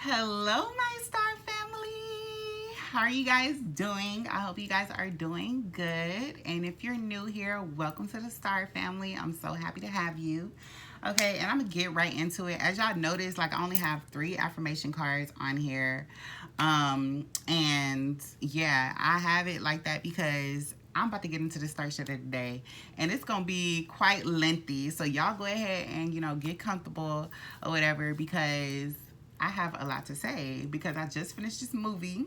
Hello, my star family. How are you guys doing? I hope you guys are doing good. And if you're new here, welcome to the star family. I'm so happy to have you. Okay, and I'm gonna get right into it. As y'all notice, like I only have 3 affirmation cards on here. And yeah, I have it like that because I'm about to get into the star shit of the day, and it's gonna be quite lengthy. So y'all go ahead and get comfortable or whatever because I have a lot to say because I just finished this movie,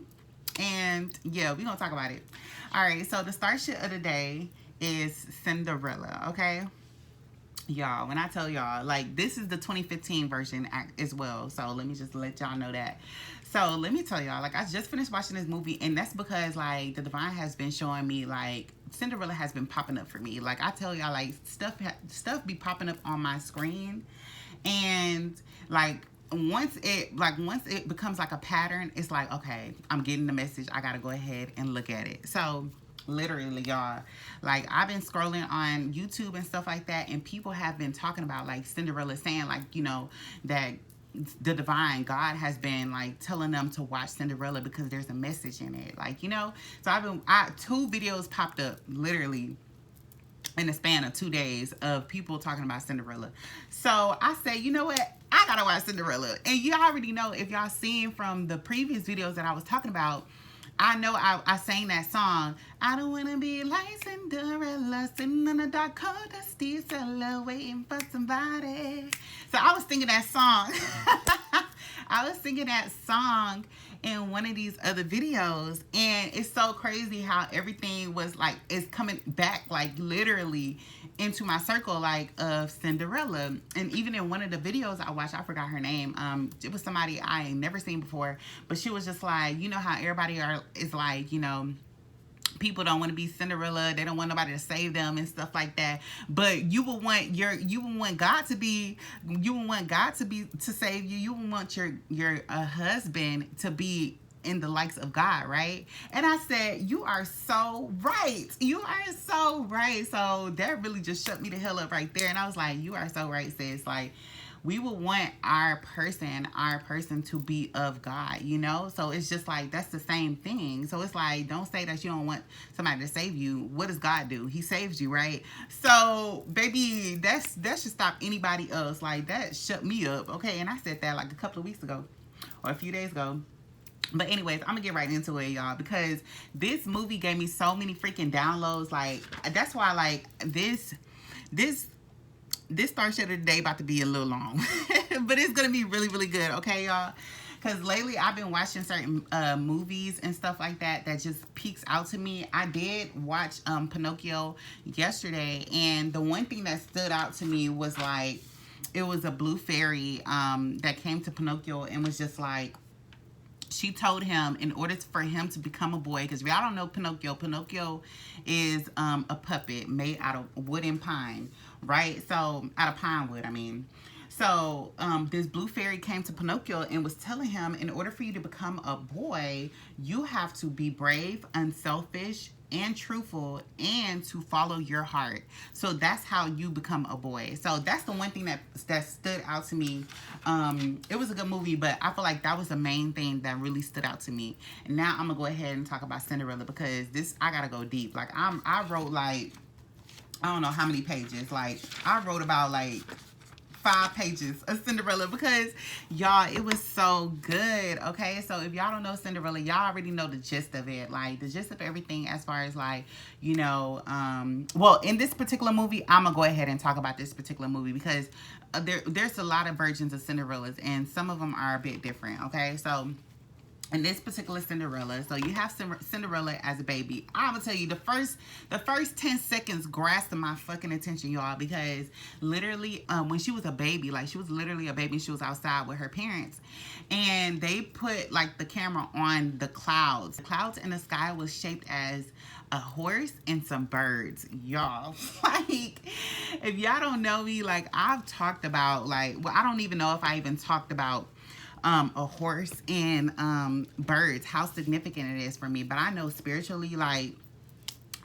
and yeah, we're gonna talk about it. All right, so the star shit of the day is Cinderella. Okay, y'all, when I tell y'all, like, this is the 2015 version as well, so let me just let y'all know that. So let me tell y'all, like, I just finished watching this movie, and that's because, like, the divine has been showing me, like, Cinderella has been popping up for me. Like, I tell y'all, like, stuff be popping up on my screen, and like once it becomes like a pattern, it's like, okay, I'm getting the message, I gotta go ahead and look at it. So literally, y'all, like, I've been scrolling on YouTube and stuff like that, and people have been talking about, like, Cinderella, saying, like, that the divine God has been like telling them to watch Cinderella because there's a message in it, like, so I 2 videos popped up literally in the span of 2 days of people talking about Cinderella. So I say, you know what? I gotta watch Cinderella. And you already know, if y'all seen from the previous videos that I was talking about, I know I sang that song. I don't wanna be like Cinderella, sitting in a dark, cold, dusty cellar, waiting for somebody. So I was singing that song. I was singing that song in one of these other videos, and it's so crazy how everything was like, it's coming back, like, literally into my circle, like, of Cinderella. And even in one of the videos I watched, I forgot her name, it was somebody I ain't never seen before, but she was just like, how everybody is like, people don't want to be Cinderella, they don't want nobody to save them and stuff like that, but you would want God to be, to save you. You would want your husband to be in the likes of God, right? And I said, you are so right. You are so right. So that really just shut me the hell up right there. And I was like, you are so right, sis. Like, we would want our person to be of God, So it's just like, that's the same thing. So it's like, don't say that you don't want somebody to save you. What does God do? He saves you, right? So, baby, that should stop anybody else. Like, that shut me up, okay? And I said that like a couple of weeks ago or a few days ago. But anyways, I'm gonna get right into it, y'all, because this movie gave me so many freaking downloads. Like, that's why, like, this star shit of the day about to be a little long. But it's gonna be really, really good, okay, y'all? Because lately I've been watching certain movies and stuff like that just peeks out to me. I did watch Pinocchio yesterday, and the one thing that stood out to me was, like, it was a blue fairy that came to Pinocchio and was just like, she told him, in order for him to become a boy, because y'all don't know Pinocchio is a puppet made out of wood and pine, right? So, out of pine wood, I mean. So, this blue fairy came to Pinocchio and was telling him, in order for you to become a boy, you have to be brave, unselfish, and truthful, and to follow your heart. So that's how you become a boy. So that's the one thing that stood out to me. It was a good movie, but I feel like that was the main thing that really stood out to me. And now I'm gonna go ahead and talk about Cinderella, because I gotta go deep. Like, I wrote, like, I don't know how many pages. Like, I wrote about, like, 5 pages of Cinderella, because y'all, it was so good. Okay, so if y'all don't know Cinderella, y'all already know the gist of it, like the gist of everything, as far as, like, well, in this particular movie, I'm gonna go ahead and talk about this particular movie, because there's a lot of versions of Cinderellas, and some of them are a bit different. Okay, so in this particular Cinderella, so you have Cinderella as a baby. I'm gonna tell you, the first 10 seconds grasped my fucking attention, y'all, because literally, when she was a baby, like, she was literally a baby, she was outside with her parents, and they put, like, the camera on the clouds. The clouds in the sky was shaped as a horse and some birds, y'all. Like, if y'all don't know me, like, I've talked about, like, well, I don't even know if I even talked about a horse and birds, how significant it is for me. But I know spiritually, like,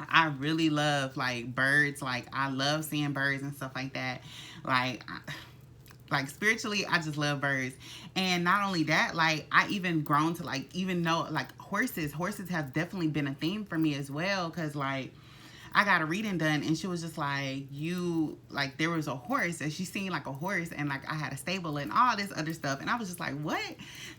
I really love, like, birds. Like, I love seeing birds and stuff like that. Like, Like spiritually, I just love birds. And not only that, like I even grown to like even know like horses have definitely been a theme for me as well, because like I got a reading done and she was just like, you, like there was a horse and she seen like a horse and like I had a stable and all this other stuff. And I was just like, what?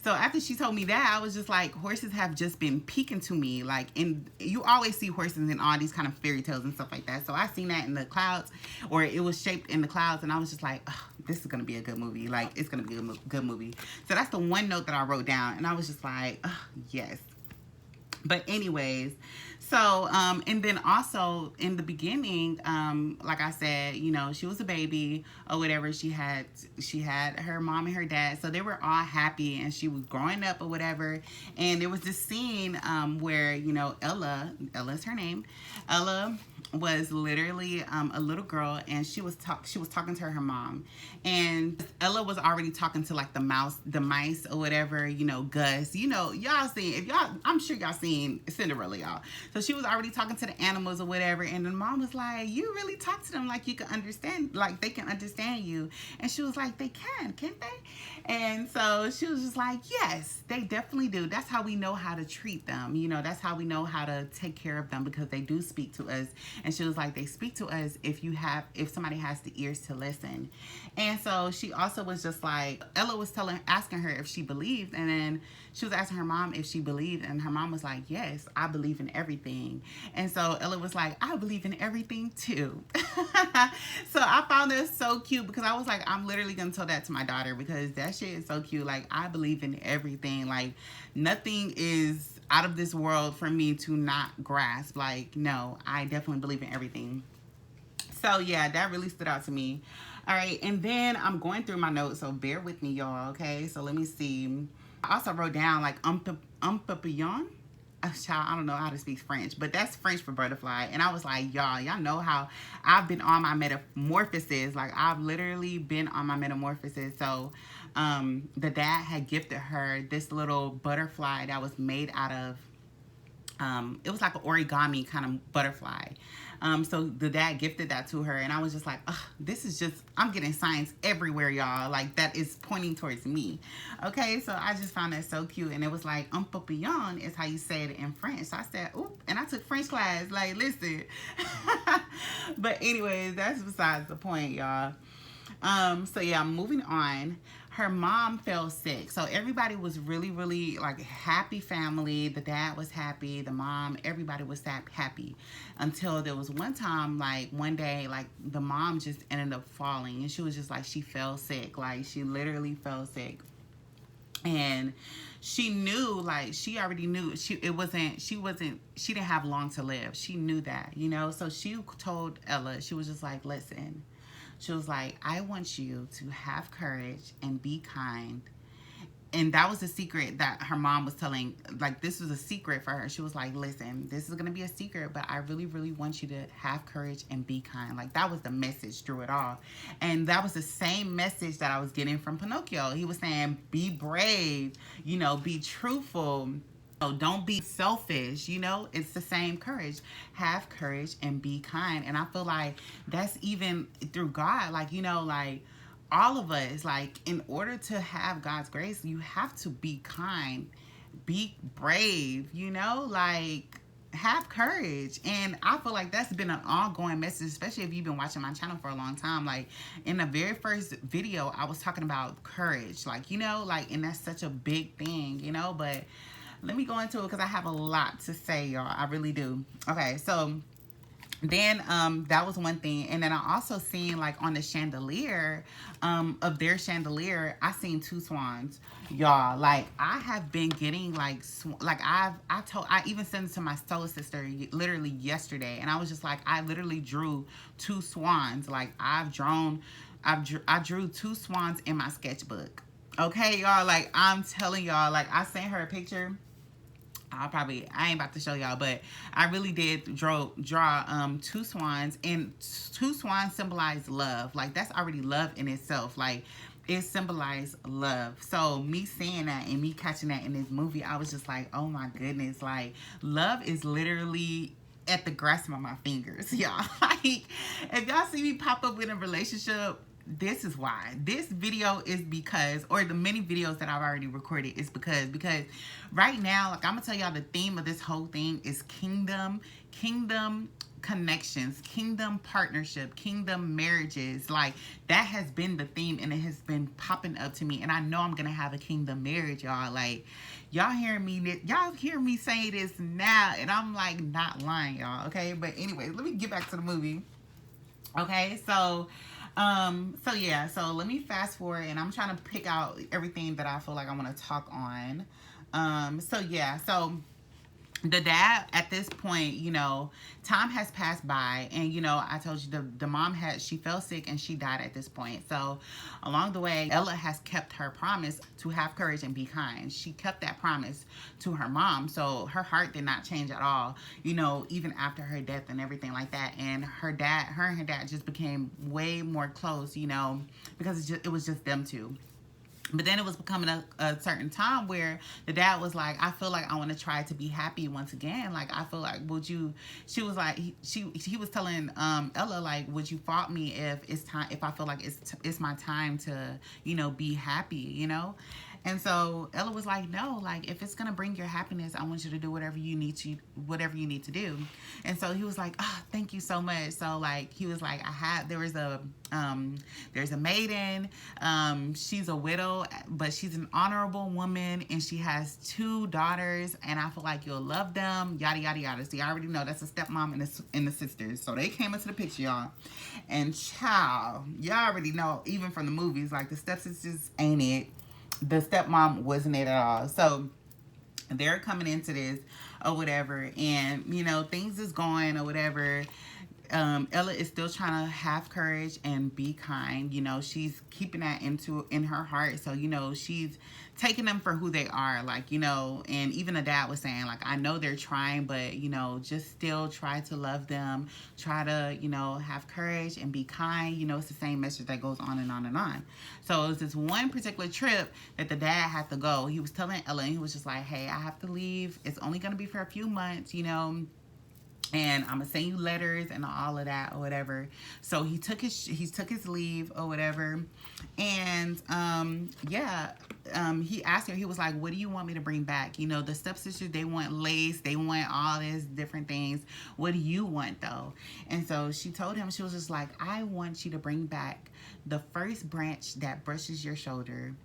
So after she told me that, I was just like, horses have just been peeking to me. Like, and you always see horses in all these kind of fairy tales and stuff like that. So I seen that in the clouds, or it was shaped in the clouds. And I was just like, oh, this is going to be a good movie. Like, it's going to be a good movie. So that's the one note that I wrote down. And I was just like, oh, yes. But anyways, so and then also in the beginning, like I said, you know, she was a baby or whatever. She had her mom and her dad, so they were all happy, and she was growing up or whatever. And there was this scene where, you know, Ella's her name, Ella was literally a little girl, and she was talking to her mom, and Ella was already talking to like the mice or whatever, you know, Gus, you know, y'all seen, I'm sure y'all seen Cinderella, y'all. So she was already talking to the animals or whatever, and the mom was like, you really talk to them like you can understand, like they can understand you. And she was like, they can't they? And so she was just like, yes, they definitely do. That's how we know how to treat them. You know, that's how we know how to take care of them, because they do speak to us. And she was like, they speak to us if somebody has the ears to listen. And so she also was just like, Ella was asking her if she believed, and then she was asking her mom if she believed, and her mom was like, yes, I believe in everything. And so Ella was like, I believe in everything too. So I found that so cute, because I was like, I'm literally gonna tell that to my daughter, because that shit is so cute. Like, I believe in everything. Like, nothing is out of this world for me to not grasp. Like, no, I definitely believe in everything. So yeah, that really stood out to me. All right, and then I'm going through my notes, so bear with me, y'all. Okay, so let me see. I also wrote down like papillon. Child, I don't know how to speak French, but that's French for butterfly. And I was like, y'all know how I've been on my metamorphosis. Like, I've literally been on my metamorphosis. So the dad had gifted her this little butterfly that was made out of it was like an origami kind of butterfly. So the dad gifted that to her, and I was just like, ugh, this is just, I'm getting signs everywhere, y'all. Like, that is pointing towards me. Okay, so I just found that so cute. And it was like, papillon is how you say it in French. So I said, oop, and I took French class. Like, listen. But anyways, that's besides the point, y'all. So yeah, moving on. Her mom fell sick. So everybody was really, really like happy family. The dad was happy. The mom, everybody was happy. Until there was one time, like one day, like the mom just ended up falling. And she was just like, she fell sick. Like, she literally fell sick. And she knew, like, she already knew she didn't have long to live. She knew that, you know? So she told Ella, she was just like, listen, she was like, I want you to have courage and be kind. And that was a secret that her mom was telling. Like, this was a secret for her. She was like, listen, this is going to be a secret, but I really, really want you to have courage and be kind. Like, that was the message through it all. And that was the same message that I was getting from Pinocchio. He was saying, be brave, you know, be truthful. Oh, don't be selfish, you know? It's the same courage. Have courage and be kind. And I feel like that's even through God. Like, you know, like all of us, like, in order to have God's grace, you have to be kind, be brave, you know? Like, have courage. And I feel like that's been an ongoing message, especially if you've been watching my channel for a long time. Like, in the very first video, I was talking about courage. Like, you know, like, and that's such a big thing, you know? But let me go into it, because I have a lot to say, y'all. I really do. Okay, so then that was one thing. And then I also seen, like, on the chandelier of their chandelier, I seen two swans, y'all. Like, I have been getting like I even sent it to my solar sister literally yesterday, and I was just like, I literally drew two swans. Like, I drew two swans in my sketchbook. Okay, y'all. Like, I'm telling y'all, like, I sent her a picture. I ain't about to show y'all, but I really did draw two swans, and two swans symbolize love. Like, that's already love in itself. Like, it symbolized love. So me seeing that and me catching that in this movie, I was just like, oh my goodness, like, love is literally at the grasp of my fingers, y'all. Like, if y'all see me pop up in a relationship, this is why this video is because, or the many videos that I've already recorded is because right now, like, I'm gonna tell y'all, the theme of this whole thing is kingdom connections, kingdom partnership, kingdom marriages. Like, that has been the theme, and it has been popping up to me, and I know I'm gonna have a kingdom marriage, y'all. Like, y'all hear me say this now, and I'm like not lying, y'all. Okay, but anyway, let me get back to the movie. Okay, so yeah, so let me fast forward, and I'm trying to pick out everything that I feel like I want to talk on. So yeah, so the dad at this point, time has passed by, and I told you the mom she fell sick and she died at this point. So along the way, Ella has kept her promise to have courage and be kind. She kept that promise to her mom, so her heart did not change at all, even after her death and everything like that. And her and her dad just became way more close, because it was just them two. But then it was becoming a certain time where the dad was like, I feel like I want to try to be happy once again. Like, I feel like, she was like, he was telling Ella, like, would you fault me if I feel like it's my time to, be happy, And so Ella was like, no, like, if it's going to bring your happiness, I want you to do whatever you need to do. And so he was like, oh, thank you so much. So, like, he was like, there's a maiden. She's a widow, but she's an honorable woman, and she has 2 daughters, and I feel like you'll love them, yada, yada, yada. So you already know that's a stepmom and the sisters. So they came into the picture, y'all. And child, y'all already know, even from the movies, like, the stepsisters ain't it. The stepmom wasn't it at all. So they're coming into this or whatever, and things is going or whatever. Ella is still trying to have courage and be kind. She's keeping that in her heart. So, she's taking them for who they are. Like, and even the dad was saying, like, I know they're trying, but, just still try to love them. Try to, have courage and be kind. It's the same message that goes on and on and on. So it was this one particular trip that the dad had to go. He was telling Ella, and he was just like, hey, I have to leave. It's only going to be for a few months, and I'm gonna send you letters and all of that or whatever. So he took his leave or whatever, and he asked her. He was like, "What do you want me to bring back?" The stepsisters, they want lace, they want all these different things. What do you want though? And so she told him, she was just like, "I want you to bring back the first branch that brushes your shoulder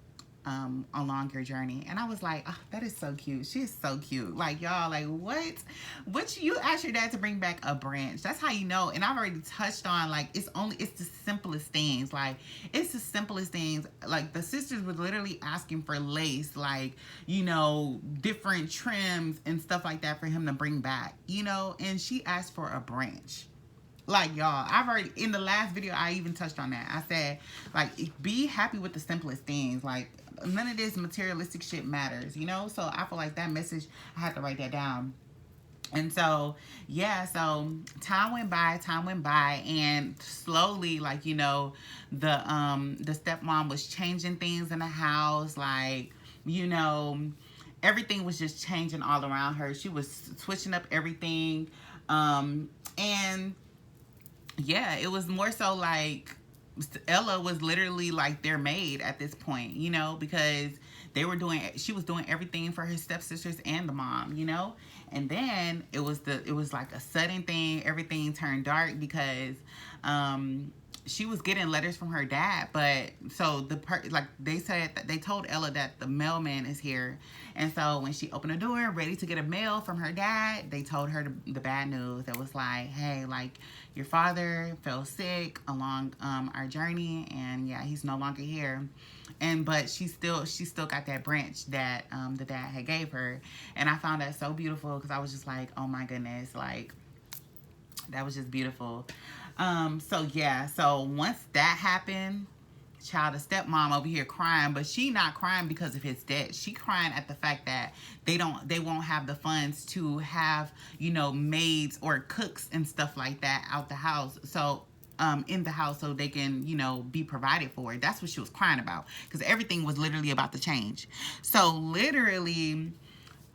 along your journey." And I was like, oh, that is so cute. She is so cute. Like, y'all, like, what you ask your dad to bring back a branch? That's how you know. And I've already touched on, like, it's the simplest things. Like, it's the simplest things. Like, the sisters were literally asking for lace, like, different trims and stuff like that for him to bring back, and she asked for a branch. Like, y'all, in the last video, I even touched on that. I said, like, be happy with the simplest things. Like, none of this materialistic shit matters, So I feel like that message, I had to write that down. And so, yeah, so time went by, and slowly, like, the stepmom was changing things in the house, like, everything was just changing all around her. She was switching up everything, and yeah, it was more so like Ella was literally like their maid at this point, because she was doing everything for her stepsisters and the mom, and then it was like a sudden thing. Everything turned dark because she was getting letters from her dad, but so they told Ella that the mailman is here, and so when she opened the door ready to get a mail from her dad, they told her the bad news. It was like, hey, like, your father fell sick along our journey, and yeah, he's no longer here. But she still got that branch that the dad had gave her, and I found that so beautiful because I was just like, oh my goodness, like, that was just beautiful. So yeah, so once that happened, child, the stepmom over here crying, but she not crying because of his debt. She crying at the fact that they won't have the funds to have, maids or cooks and stuff like that out the house. So in the house, so they can, be provided for. That's what she was crying about, because everything was literally about to change. So literally,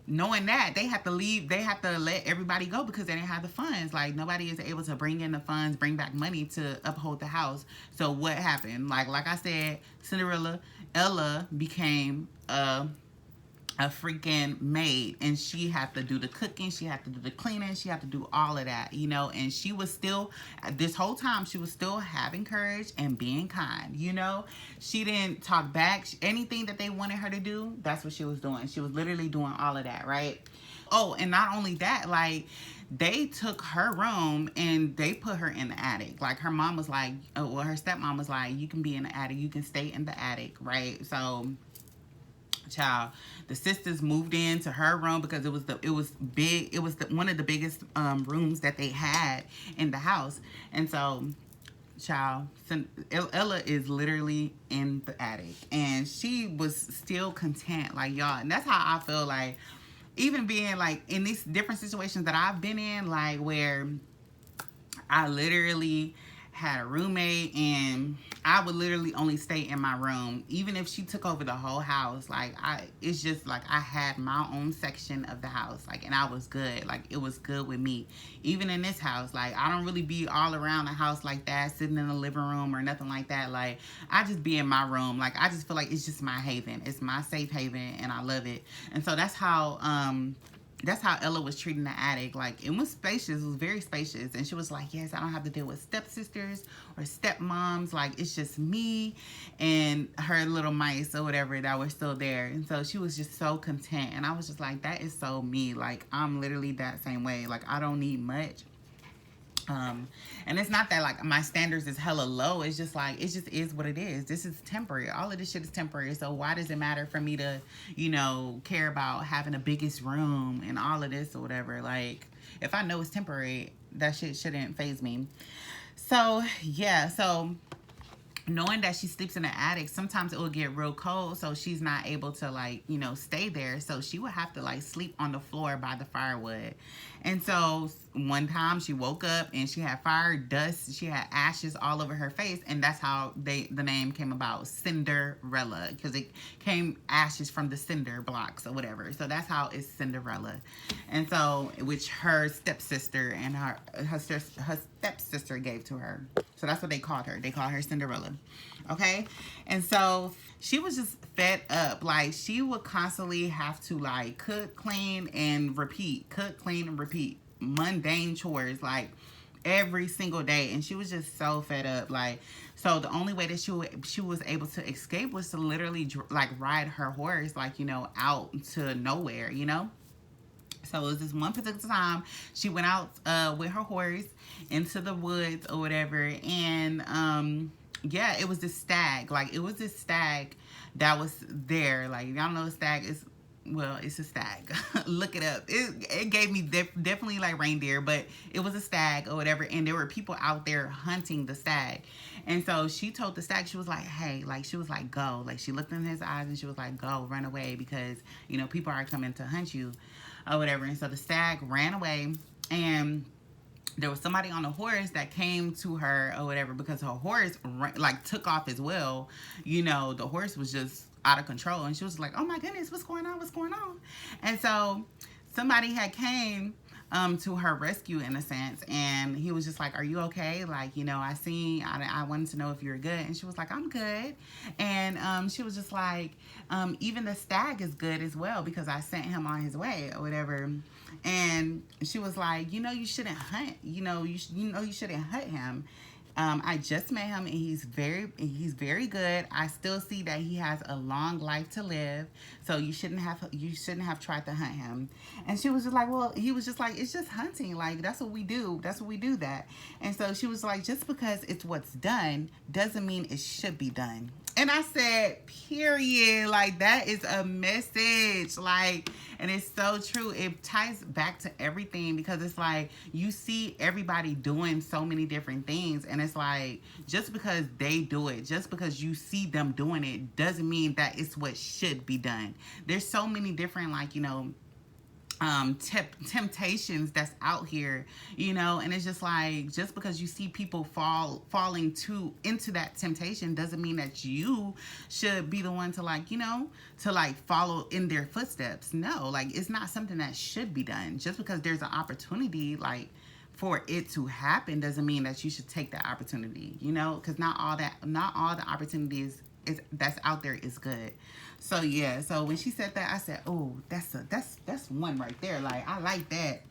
knowing that, they have to leave, they have to let everybody go because they didn't have the funds. Like, nobody is able to bring in the funds, bring back money to uphold the house. So what happened? Like I said, Cinderella, Ella became a freaking maid, and she had to do the cooking, she had to do the cleaning, she had to do all of that, you know. And she was still, this whole time, she was still having courage and being kind, you know. She didn't talk back. Anything that they wanted her to do, that's what she was doing. She was literally doing all of that, right? Oh, and not only that, like, they took her room and they put her in the attic. Like, her mom was like, oh, well, her stepmom was like, you can be in the attic, you can stay in the attic, right? So, child, the sisters moved into her room because it was big, it was one of the biggest rooms that they had in the house. And so, child, Ella is literally in the attic, and she was still content, like, y'all. And that's how I feel, like, even being like in these different situations that I've been in, like, where I literally had a roommate and I would literally only stay in my room. Even if she took over the whole house, like, it's just like I had my own section of the house, like, and I was good. Like, it was good with me. Even in this house, like, I don't really be all around the house like that, sitting in the living room or nothing like that. Like, I just be in my room. Like, I just feel like it's just my haven. It's my safe haven, and I love it. And so that's how Ella was treating the attic. Like, it was spacious. It was very spacious. And she was like, yes, I don't have to deal with stepsisters or stepmoms. Like, it's just me and her little mice or whatever that were still there. And so she was just so content. And I was just like, that is so me. Like, I'm literally that same way. Like, I don't need much. And it's not that, like, my standards is hella low. It's just like, it just is what it is. This is temporary. All of this shit is temporary. So why does it matter for me to, you know, care about having the biggest room and all of this or whatever? Like, if I know it's temporary, that shit shouldn't faze me. So, yeah. So, knowing that she sleeps in the attic, sometimes it will get real cold, so she's not able to, like, you know, stay there. So she would have to, like, sleep on the floor by the firewood. And so one time she woke up and she had fire, dust, she had ashes all over her face, and that's how the name came about, Cinderella, because it came ashes from the cinder blocks or whatever. So that's how it's Cinderella. And so, which her stepsister and her stepsister gave to her. So that's what they called her. They called her Cinderella. Okay? And so she was just fed up. Like, she would constantly have to, like, cook, clean, and repeat. Cook, clean, and repeat. Mundane chores, like, every single day. And she was just so fed up. Like, so the only way that she was able to escape was to literally, like, ride her horse, like, you know, out to nowhere, you know? So it was this one particular time she went out with her horse into the woods or whatever, and yeah, it was this stag. Like, it was this stag that was there. Like, y'all know a stag is, well, it's a stag. Look it up. It gave me definitely like reindeer, but it was a stag or whatever, and there were people out there hunting the stag. And so she told the stag, she was like, hey, like, she was like, go. Like, she looked in his eyes and she was like, go, run away, because, you know, people are coming to hunt you or whatever. And so the stag ran away, and there was somebody on a horse that came to her or whatever, because her horse, like, took off as well. You know, the horse was just out of control, and she was like, oh my goodness, what's going on, what's going on? And so somebody had came to her rescue, in a sense, and he was just like, are you okay? Like, you know, I wanted to know if you're good. And she was like, I'm good. And she was just like, even the stag is good as well, because I sent him on his way or whatever. And she was like, you know, you shouldn't hunt, you know, you shouldn't hunt him. I just met him, and he's very good. I still see that he has a long life to live. So you shouldn't have tried to hunt him. And she was just like, well, he was just like, it's just hunting. Like, that's what we do. That's what we do that. And so she was like, just because it's what's done doesn't mean it should be done. And I said, period. Like, that is a message. Like, and it's so true. It ties back to everything, because it's like, you see everybody doing so many different things. And it's like, just because they do it, just because you see them doing it, doesn't mean that it's what should be done. There's so many different, like, you know, temptations that's out here, and it's just like, just because you see people falling into that temptation doesn't mean that you should be the one to, like, to like follow in their footsteps. No, like, it's not something that should be done. Just because there's an opportunity, like, for it to happen doesn't mean that you should take that opportunity, because not all the opportunities is that's out there is good. So yeah, so when she said that, I said, oh, that's one right there. Like, I like that,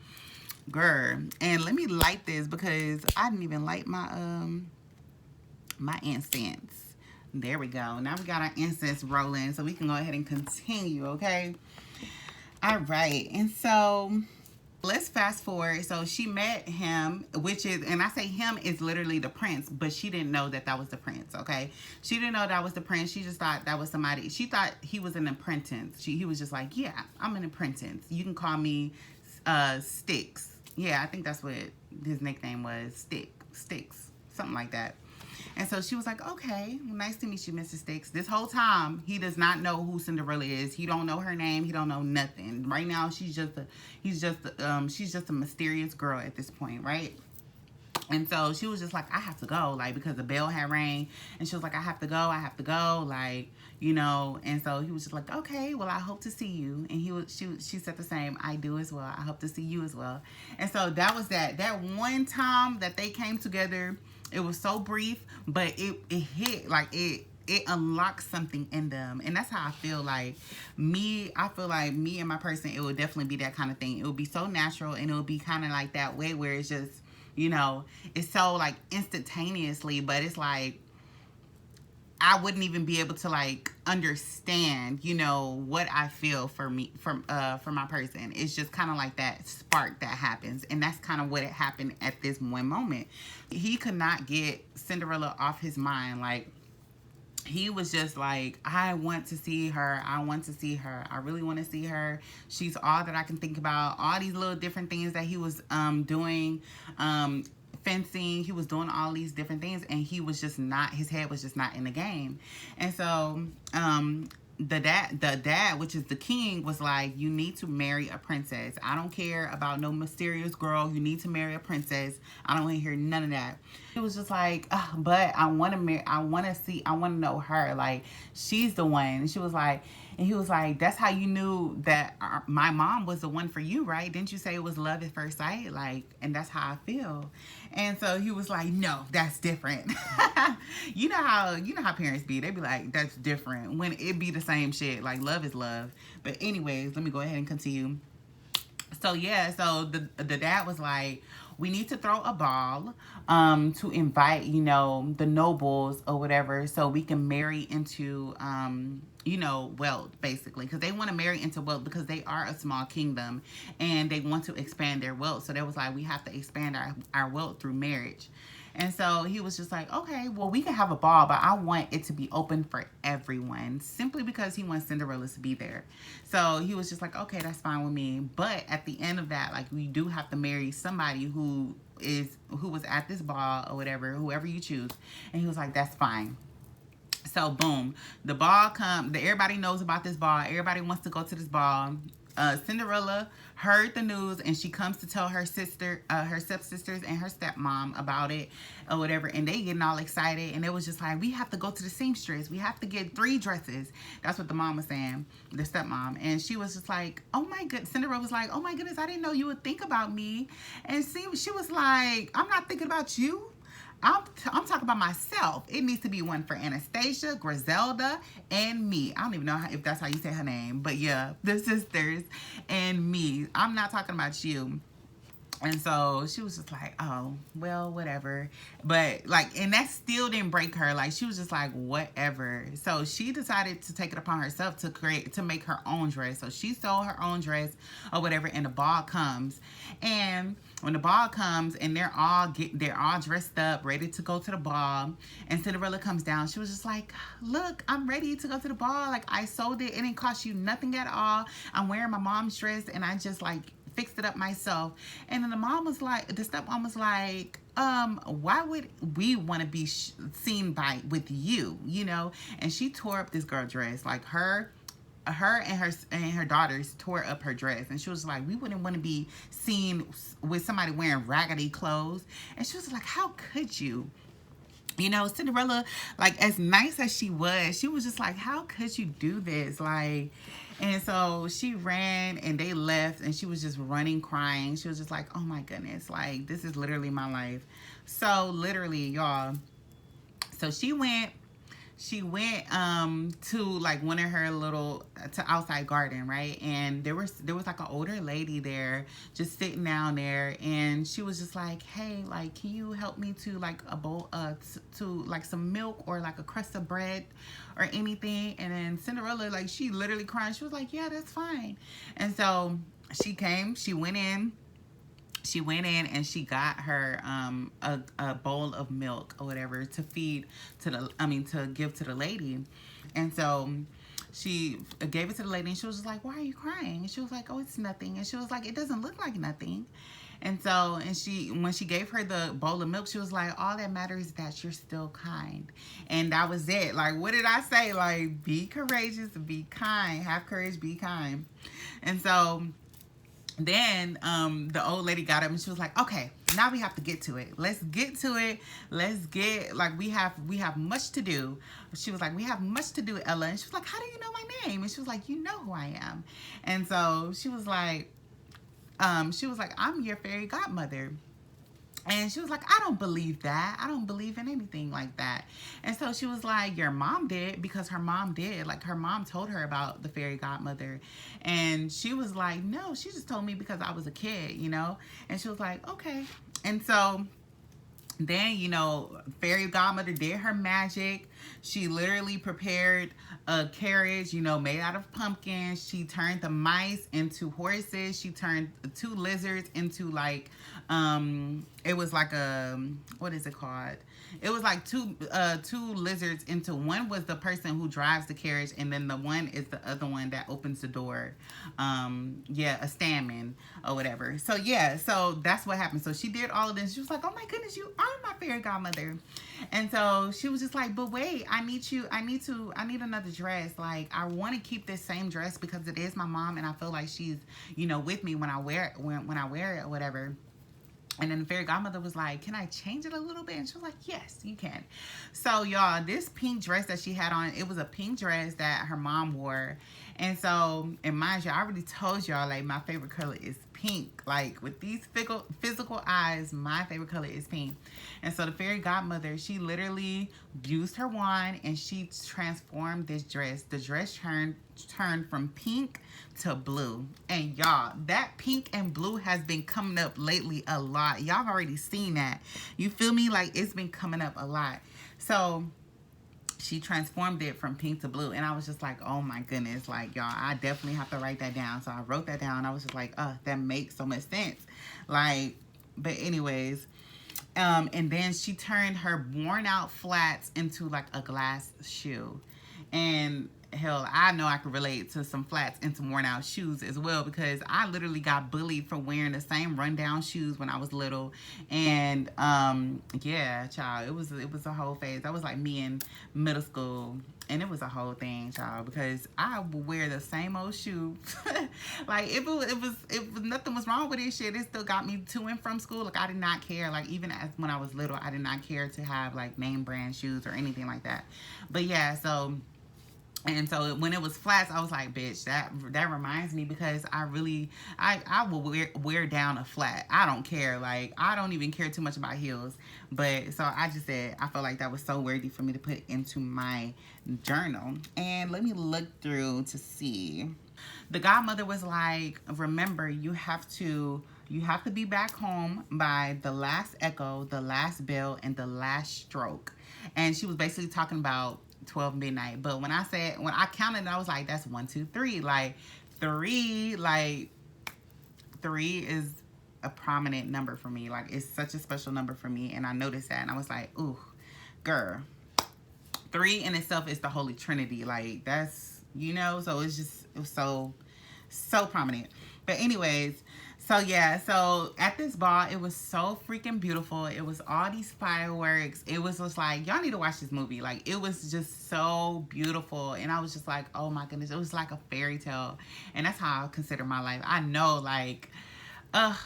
girl. And let me light this, because I didn't even light my incense. There we go. Now we got our incense rolling, so we can go ahead and continue, okay? All right. And so let's fast forward. So she met him, which is, and I say him is literally the prince, but she didn't know that that was the prince, okay? She didn't know that was the prince. She just thought that was somebody. She thought he was an apprentice. He was just like, yeah, I'm an apprentice. You can call me Sticks. Yeah, I think that's what his nickname was, Sticks, something like that. And so she was like, okay, nice to meet you, Mr. Sticks. This whole time, he does not know who Cinderella is. He don't know her name. He don't know nothing. Right now, she's just a mysterious girl at this point, right? And so she was just like, I have to go, like, because the bell had rang. And she was like, I have to go, like, And so he was just like, okay, well, I hope to see you. And she said the same, I do as well. I hope to see you as well. And so that was that one time that they came together. It was so brief, but it hit, like, it unlocks something in them. And that's how I feel like I feel like me and my person, it would definitely be that kind of thing. It would be so natural, and it would be kind of like that way where it's just, it's so, like, instantaneously, but it's like, I wouldn't even be able to, like, understand, what I feel for my person. It's just kind of like that spark that happens. And that's kind of what it happened at this one moment. He could not get Cinderella off his mind. Like, he was just like, I want to see her. I want to see her. I really want to see her. She's all that I can think about. All these little different things that he was doing. Fencing, he was doing all these different things, and he was just not, his head was just not in the game. And so the dad, which is the king, was like, you need to marry a princess. I don't care about no mysterious girl. You need to marry a princess. I don't want to hear none of that. It was just like, but I want to know her. Like, she's the one. And she was like, and he was like, that's how you knew that my mom was the one for you, right? Didn't you say it was love at first sight? Like, and that's how I feel. And so he was like, no, that's different. You know how parents be. They be like, that's different, when it be the same shit. Like, love is love. But anyways, let me go ahead and continue. So yeah, so the dad was like, we need to throw a ball to invite, the nobles or whatever, so we can marry into wealth, basically, because they want to marry into wealth, because they are a small kingdom and they want to expand their wealth. So they was like, we have to expand our wealth through marriage. And so he was just like, okay, well, we can have a ball, but I want it to be open for everyone, simply because he wants Cinderella to be there. So he was just like, okay, that's fine with me. But at the end of that, like, we do have to marry somebody who was at this ball or whatever, whoever you choose. And he was like, that's fine. So boom, the ball everybody knows about this ball. Everybody wants to go to this ball. Cinderella heard the news, and she comes to tell her sister, her stepsisters and her stepmom about it or whatever, and they getting all excited, and it was just like, we have to go to the seamstress. We have to get 3 dresses. That's what the mom was saying, the stepmom. And she was just like, oh my goodness. Cinderella was like, oh my goodness, I didn't know you would think about me. And she was like, I'm not thinking about you. I'm talking about myself. It needs to be one for Anastasia, Griselda, and me. I don't even know if that's how you say her name. But yeah, the sisters and me. I'm not talking about you. And so she was just like, oh, well, whatever. But like, and that still didn't break her. Like, she was just like, whatever. So she decided to take it upon herself to make her own dress. So she sold her own dress or whatever, and the ball comes. And when the ball comes and they're all dressed up, ready to go to the ball, and Cinderella comes down, she was just like, look, I'm ready to go to the ball. Like, I sold it. It didn't cost you nothing at all. I'm wearing my mom's dress, and I just like fixed it up myself. And then the stepmom was like, why would we want to be seen with you, And she tore up this girl dress. Like, her her and her daughters tore up her dress, and she was like, we wouldn't want to be seen with somebody wearing raggedy clothes. And she was like, how could you? You know, Cinderella, like, as nice as she was just like, how could you do this? Like, and so she ran and they left, and she was just running, crying. She was just like, oh my goodness, like, this is literally my life. So literally, y'all, so she went to like one of her little to outside garden, right? And there was like an older lady there just sitting down there, and she was just like, hey, like, can you help me to like a bowl to like some milk or like a crust of bread or anything? And then Cinderella, like, she literally crying, she was like, yeah, that's fine. And so she went in and she got her a bowl of milk or whatever to feed to give to the lady. And so she gave it to the lady, and she was just like, why are you crying? And she was like, oh, it's nothing. And she was like, it doesn't look like nothing. And so, when she gave her the bowl of milk, she was like, all that matters is that you're still kind. And that was it. Like, what did I say? Like, be courageous, be kind, have courage, be kind. And so then the old lady got up, and she was like, okay, now we have to get to it. Let's get to it. Let's get, like, we have much to do. She was like, we have much to do, Ella. And she was like, how do you know my name? And she was like, you know who I am. And so she was like, I'm your fairy godmother. And she was like, I don't believe that. I don't believe in anything like that. And so she was like, your mom did, because her mom did. Like, her mom told her about the fairy godmother. And she was like, no, she just told me because I was a kid, you know? And she was like, okay. And so then, you know, fairy godmother did her magic. She literally prepared a carriage, you know, made out of pumpkins. She turned the mice into horses. She turned 2 lizards into like, it was like a, what is it called? It was like two lizards into, one was the person who drives the carriage, and then the one is the other one that opens the door. Yeah, a Stammen or whatever. So yeah, so that's what happened. So she did all of this. She was like, oh my goodness, you are my fairy godmother. And so she was just like, but wait, I need another dress. Like, I want to keep this same dress because it is my mom, and I feel like she's, you know, with me when I wear it, when I wear it or whatever. And then the fairy godmother was like, can I change it a little bit? And she was like, yes, you can. So, y'all, this pink dress that she had on, it was a pink dress that her mom wore. And so, and mind you, I already told y'all, like, my favorite color is pink. Like, with these physical eyes, my favorite color is pink. And so the fairy godmother, she literally used her wand, and she transformed this dress. The dress turned from pink to blue. And y'all, that pink and blue has been coming up lately a lot. Y'all have already seen that. You feel me? Like, it's been coming up a lot. So she transformed it from pink to blue, and I was just like, oh my goodness, like, y'all, I definitely have to write that down. So I wrote that down. I was just like, oh, that makes so much sense. Like, but anyways, and then she turned her worn out flats into like a glass shoe. And hell, I know I could relate to some flats and some worn out shoes as well, because I literally got bullied for wearing the same rundown shoes when I was little. And yeah, child, it was a whole phase. That was like me in middle school, and it was a whole thing, child, because I would wear the same old shoe. Like, if nothing was wrong with this shit, it still got me to and from school. Like, I did not care. Like, even when I was little, I did not care to have like name brand shoes or anything like that. But yeah, so. And so when it was flats, I was like, bitch, that reminds me, because I will wear down a flat. I don't care. Like, I don't even care too much about heels. But so I just said, I felt like that was so worthy for me to put into my journal. And let me look through to see. The godmother was like, remember, you have to be back home by the last echo, the last bell, and the last stroke. And she was basically talking about 12 midnight. But when I counted, I was like, that's 1, 2, 3. Like, 3 is a prominent number for me. Like, it's such a special number for me. And I noticed that, and I was like, ooh, girl, 3 in itself is the Holy Trinity. Like, that's, you know, so it was so prominent. But anyways, So yeah, so at this ball, it was so freaking beautiful. It was all these fireworks. It was just like, y'all need to watch this movie. Like, it was just so beautiful. And I was just like, oh my goodness, it was like a fairy tale. And that's how I consider my life. I know, like,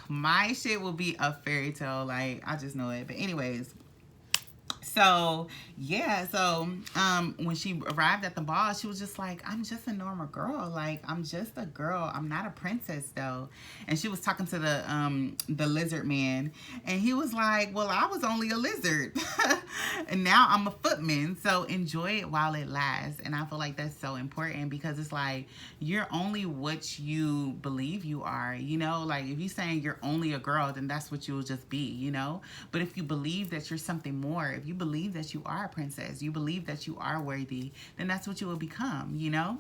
my shit will be a fairy tale. Like, I just know it. But anyways, so yeah, so when she arrived at the ball, she was just like, I'm just a normal girl. Like, I'm just a girl. I'm not a princess though. And she was talking to the lizard man, and he was like, well, I was only a lizard. And now I'm a footman. So enjoy it while it lasts. And I feel like that's so important, because it's like, you're only what you believe you are, you know? Like, if you're saying you're only a girl, then that's what you'll just be, you know? But if you believe that you're something more, if you believe that you are a princess, you believe that you are worthy, then that's what you will become, you know?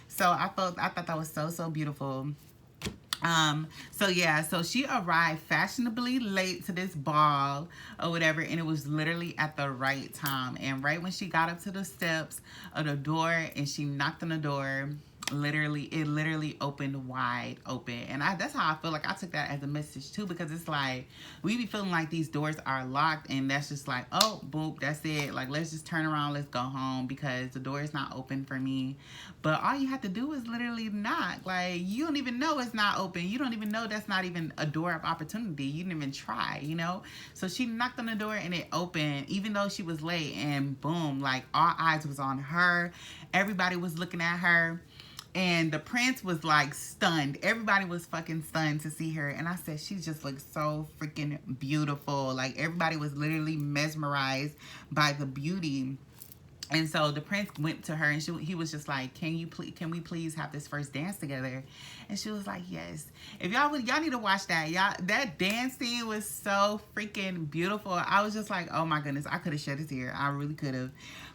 So I thought that was so beautiful. So yeah, so she arrived fashionably late to this ball or whatever, and it was literally at the right time. And right when she got up to the steps of the door and she knocked on the door, it literally opened wide open. And that's how I feel. Like, I took that as a message too, because it's like, we be feeling like these doors are locked, and that's just like, oh, boop, that's it. Like, let's just turn around, let's go home, because the door is not open for me. But all you have to do is literally knock. Like, you don't even know it's not open. You don't even know that's not even a door of opportunity. You didn't even try, you know? So she knocked on the door and it opened, even though she was late, and boom, like, all eyes was on her. Everybody was looking at her. And the prince was like stunned. Everybody was fucking stunned to see her. And I said, she just looks so freaking beautiful. Like, everybody was literally mesmerized by the beauty. And so the prince went to her, and he was just like, can we please have this first dance together? And she was like, yes. If y'all need to watch that. Y'all, that dance scene was so freaking beautiful. I was just like, oh my goodness, I could have shed a tear. I really could have.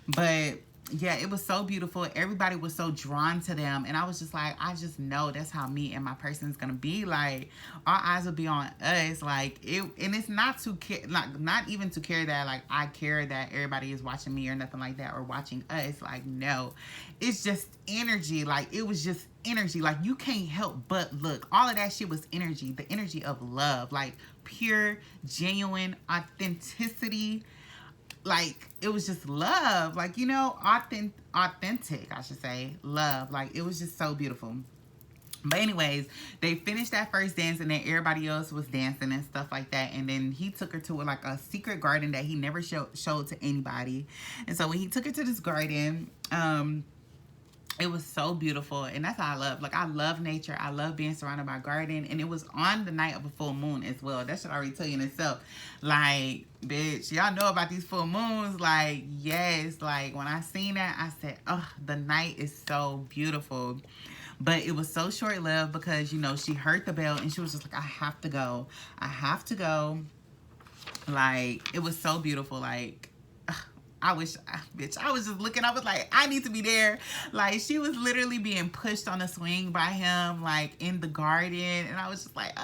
But yeah, it was so beautiful. Everybody was so drawn to them. And I was just like, I just know that's how me and my person is going to be. Like, our eyes will be on us. Like, and it's not to care, like, not even to care that, like, I care that everybody is watching me or nothing like that, or watching us. Like, no. It's just energy. Like, it was just energy. Like, you can't help but look. All of that shit was energy. The energy of love. Like, pure, genuine authenticity. Like, it was just love. Like, you know, authentic, I should say. Love. Like, it was just so beautiful. But anyways, they finished that first dance, and then everybody else was dancing and stuff like that. And then he took her to like a secret garden that he never showed to anybody. And so when he took her to this garden, it was so beautiful. And that's how I love. Like, I love nature. I love being surrounded by garden. And it was on the night of a full moon as well. That should already tell you in itself. Like, bitch, y'all know about these full moons. Like, yes. Like, when I seen that, I said, oh, the night is so beautiful. But it was so short-lived, because, you know, she heard the bell and she was just like, I have to go. I have to go. Like, it was so beautiful. Like, I wish, bitch, I was just looking, I was like, I need to be there. Like, she was literally being pushed on a swing by him, like, in the garden. And I was just like,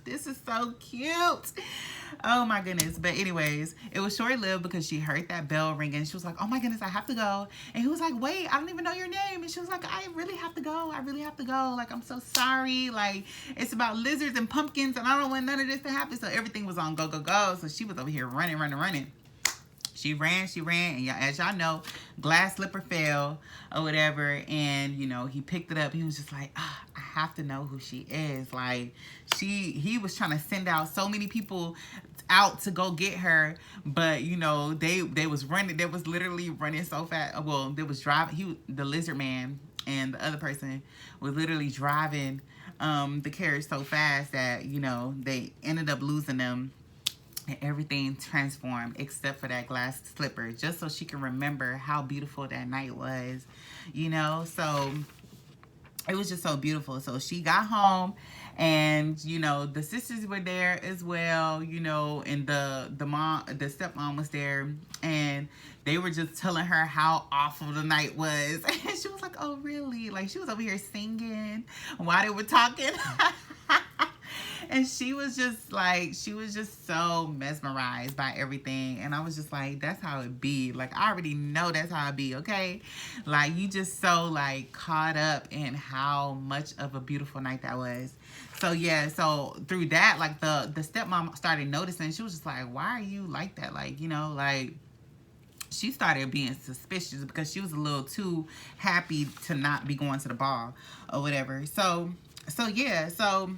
this is so cute. Oh my goodness. But anyways, it was short-lived, because she heard that bell ringing. She was like, oh my goodness, I have to go. And he was like, wait, I don't even know your name. And she was like, I really have to go. I really have to go. Like, I'm so sorry. Like, it's about lizards and pumpkins, and I don't want none of this to happen. So everything was on go, go, go. So she was over here running. She ran, and as y'all know, glass slipper fell or whatever, and, you know, he picked it up. He was just like, I have to know who she is. Like, he was trying to send out so many people out to go get her, but, you know, they was running. They was literally running so fast. Well, they was driving. The lizard man and the other person was literally driving the carriage so fast that, you know, they ended up losing them. And everything transformed except for that glass slipper, just so she can remember how beautiful that night was, you know. So it was just so beautiful. So she got home, and, you know, the sisters were there as well, you know, and the stepmom was there, and they were just telling her how awful the night was. And she was like, oh, really? Like, she was over here singing while they were talking. And she was just so mesmerized by everything. And I was just like, that's how it be. Like, I already know that's how it be, okay? Like, you just so, like, caught up in how much of a beautiful night that was. So, yeah, so through that, like, the stepmom started noticing. She was just like, why are you like that? Like, you know, like, she started being suspicious because she was a little too happy to not be going to the ball or whatever. So yeah, so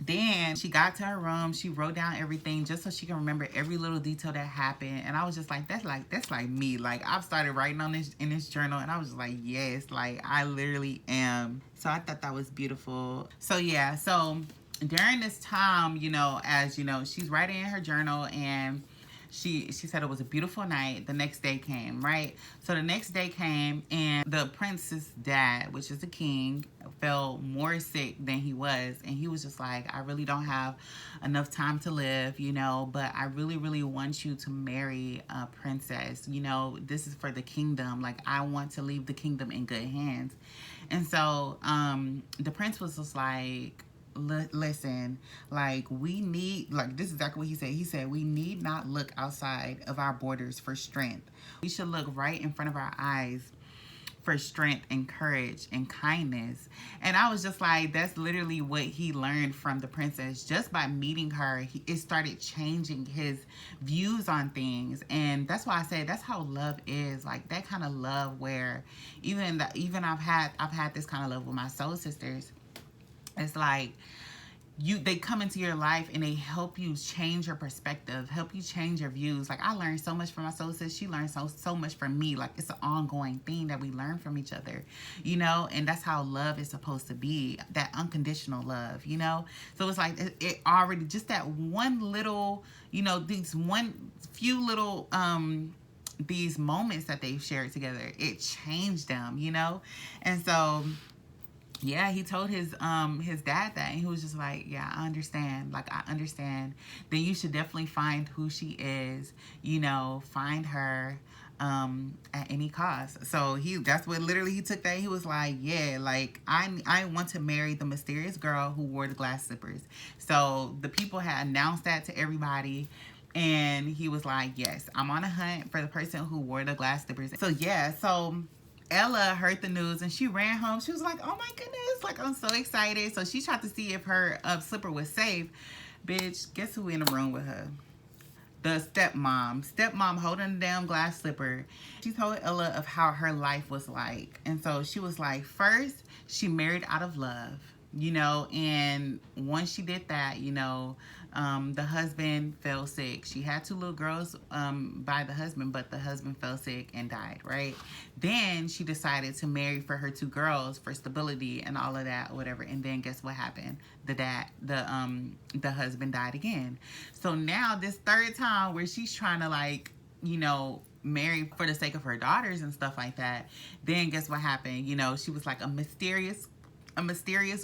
then she got to her room. She wrote down everything just so she can remember every little detail that happened. And I was just like, that's like me. Like, I've started writing on this in this journal, and I was just like, yes, like I literally am. So I thought that was beautiful. So yeah, so during this time, you know, as you know, she's writing in her journal, and she said it was a beautiful night. The next day came, right? So the next day came, and the prince's dad, which is the king, felt more sick than he was. And he was just like, I really don't have enough time to live, you know, but I really, really want you to marry a princess. You know, this is for the kingdom. Like, I want to leave the kingdom in good hands. And so the prince was just like, listen, like, we need, like, this is exactly what he said. He said, we need not look outside of our borders for strength. We should look right in front of our eyes for strength and courage and kindness. And I was just like, that's literally what he learned from the princess. Just by meeting her, it started changing his views on things. And that's why I say that's how love is. Like, that kind of love where even I've had this kind of love with my soul sisters. It's like, they come into your life and they help you change your perspective, help you change your views. Like, I learned so much from my soul sis. She learned so much from me. Like, it's an ongoing thing that we learn from each other, you know. And that's how love is supposed to be, that unconditional love, you know. So it's like it already, just that one little, you know, these one few little these moments that they've shared together, it changed them, you know. And so yeah, he told his dad that, and he was just like, yeah, I understand. Like, I understand. Then you should definitely find who she is, you know, find her at any cost. So that's what literally he took that. He was like, yeah, like, I want to marry the mysterious girl who wore the glass slippers. So the people had announced that to everybody. And he was like, yes, I'm on a hunt for the person who wore the glass slippers. So yeah, so Ella heard the news and she ran home. She was like, oh my goodness, like, I'm so excited. So she tried to see if her slipper was safe. Bitch, guess who in the room with her? The stepmom holding the damn glass slipper. She told Ella of how her life was like. And so she was like, first, she married out of love, you know, and once she did that, you know, the husband fell sick. She had two little girls by the husband, but the husband fell sick and died, right? Then she decided to marry for her two girls for stability and all of that, whatever. And then guess what happened? The husband died again. So now this third time where she's trying to, like, you know, marry for the sake of her daughters and stuff like that, then guess what happened? You know, she was like, a mysterious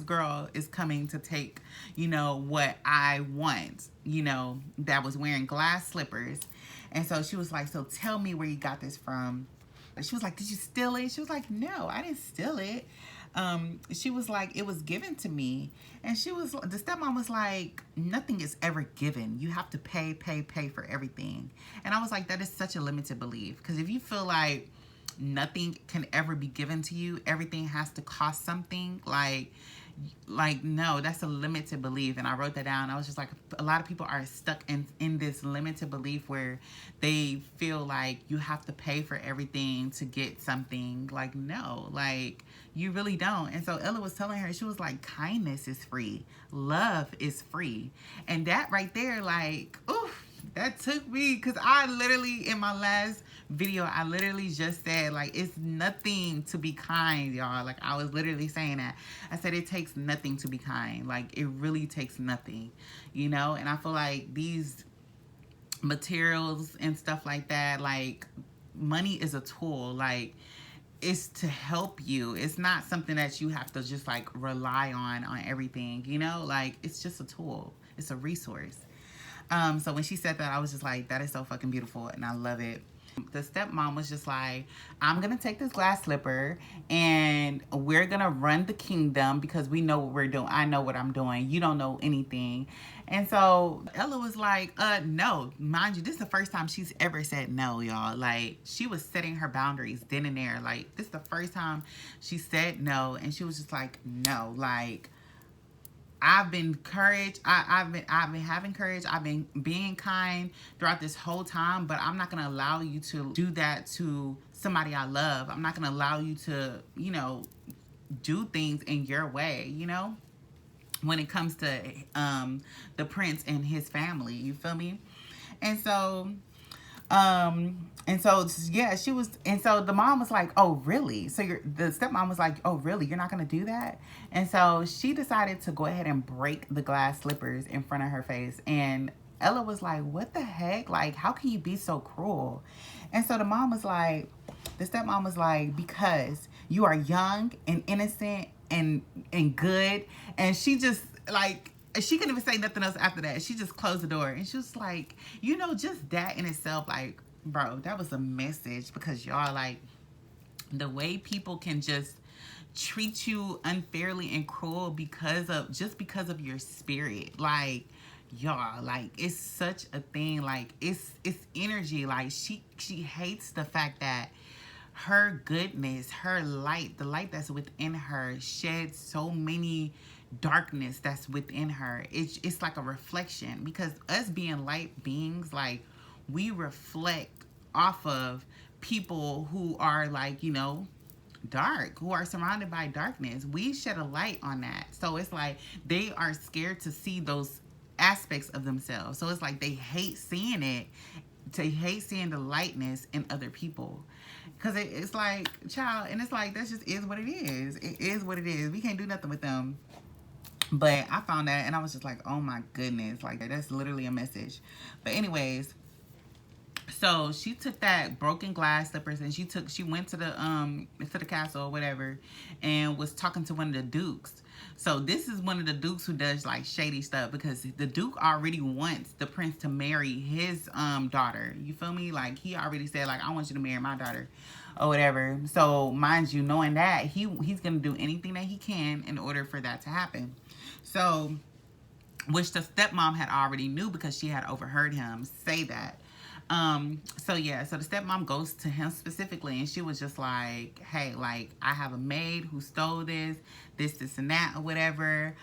girl is coming to take, you know, what I want, you know, that was wearing glass slippers. And so she was like, so tell me where you got this from. She was like, did you steal it? She was like, no, I didn't steal it. She was like, it was given to me. And the stepmom was like, nothing is ever given. You have to pay for everything. And I was like, that is such a limited belief. Because if you feel like nothing can ever be given to you, everything has to cost something, like no, that's a limited belief. And I wrote that down. I was just like, a lot of people are stuck in this limited belief where they feel like you have to pay for everything to get something. Like, no, like, you really don't. And so Ella was telling her, she was like, kindness is free, love is free. And that right there, like, oof, that took me, because I literally, in my last video, I literally just said, like, it's nothing to be kind, y'all. Like, I was literally saying that. I said it takes nothing to be kind. Like, it really takes nothing, you know? And I feel like these materials and stuff like that, like, money is a tool. Like, it's to help you. It's not something that you have to just, like, rely on everything, you know? Like, it's just a tool. It's a resource. So when she said that, I was just like, that is so fucking beautiful, and I love it. The stepmom was just like, I'm gonna take this glass slipper and we're gonna run the kingdom because we know what we're doing. I know what I'm doing. You don't know anything. And so Ella was like, no. Mind you, this is the first time she's ever said no, y'all. Like, she was setting her boundaries then and there. Like, this is the first time she said no. And she was just like, no. Like, I've been courage. I've been having courage. I've been being kind throughout this whole time, but I'm not gonna allow you to do that to somebody I love. I'm not gonna allow you to, do things in your way, when it comes to the prince and his family. You feel me? And so yeah, she was, and so the mom was like, oh really? So the stepmom was like, oh really, you're not gonna do that? And so she decided to go ahead and break the glass slippers in front of her face. And Ella was like, what the heck? Like, how can you be so cruel? And so the stepmom was like, because you are young and innocent and good. And she just, like, she couldn't even say nothing else after that. She just closed the door. And she was like, just that in itself, like, bro, that was a message. Because y'all, like, the way people can just treat you unfairly and cruel because of your spirit. Like, y'all, like, it's such a thing. Like, it's energy. Like, she hates the fact that her goodness, her light, the light that's within her sheds so many darkness that's within her. It's like a reflection, because us being light beings, like, we reflect off of people who are, like, dark, who are surrounded by darkness. We shed a light on that. So it's like they are scared to see those aspects of themselves. So it's like they hate seeing it. They hate seeing the lightness in other people. Because it's like, child, and it's like, that just is what it is. It is what it is. We can't do nothing with them. But I found that and I was just like, oh my goodness. Like, that's literally a message. But anyways, so she took that broken glass slippers and she went to the castle or whatever, and was talking to one of the dukes. So this is one of the dukes who does, like, shady stuff, because the duke already wants the prince to marry his daughter. You feel me? Like, he already said, like, I want you to marry my daughter or whatever. So mind you, knowing that, he's gonna do anything that he can in order for that to happen. So, which the stepmom had already knew, because she had overheard him say that. So yeah, so the stepmom goes to him specifically, and she was just like, hey, like, I have a maid who stole this, and that, or whatever.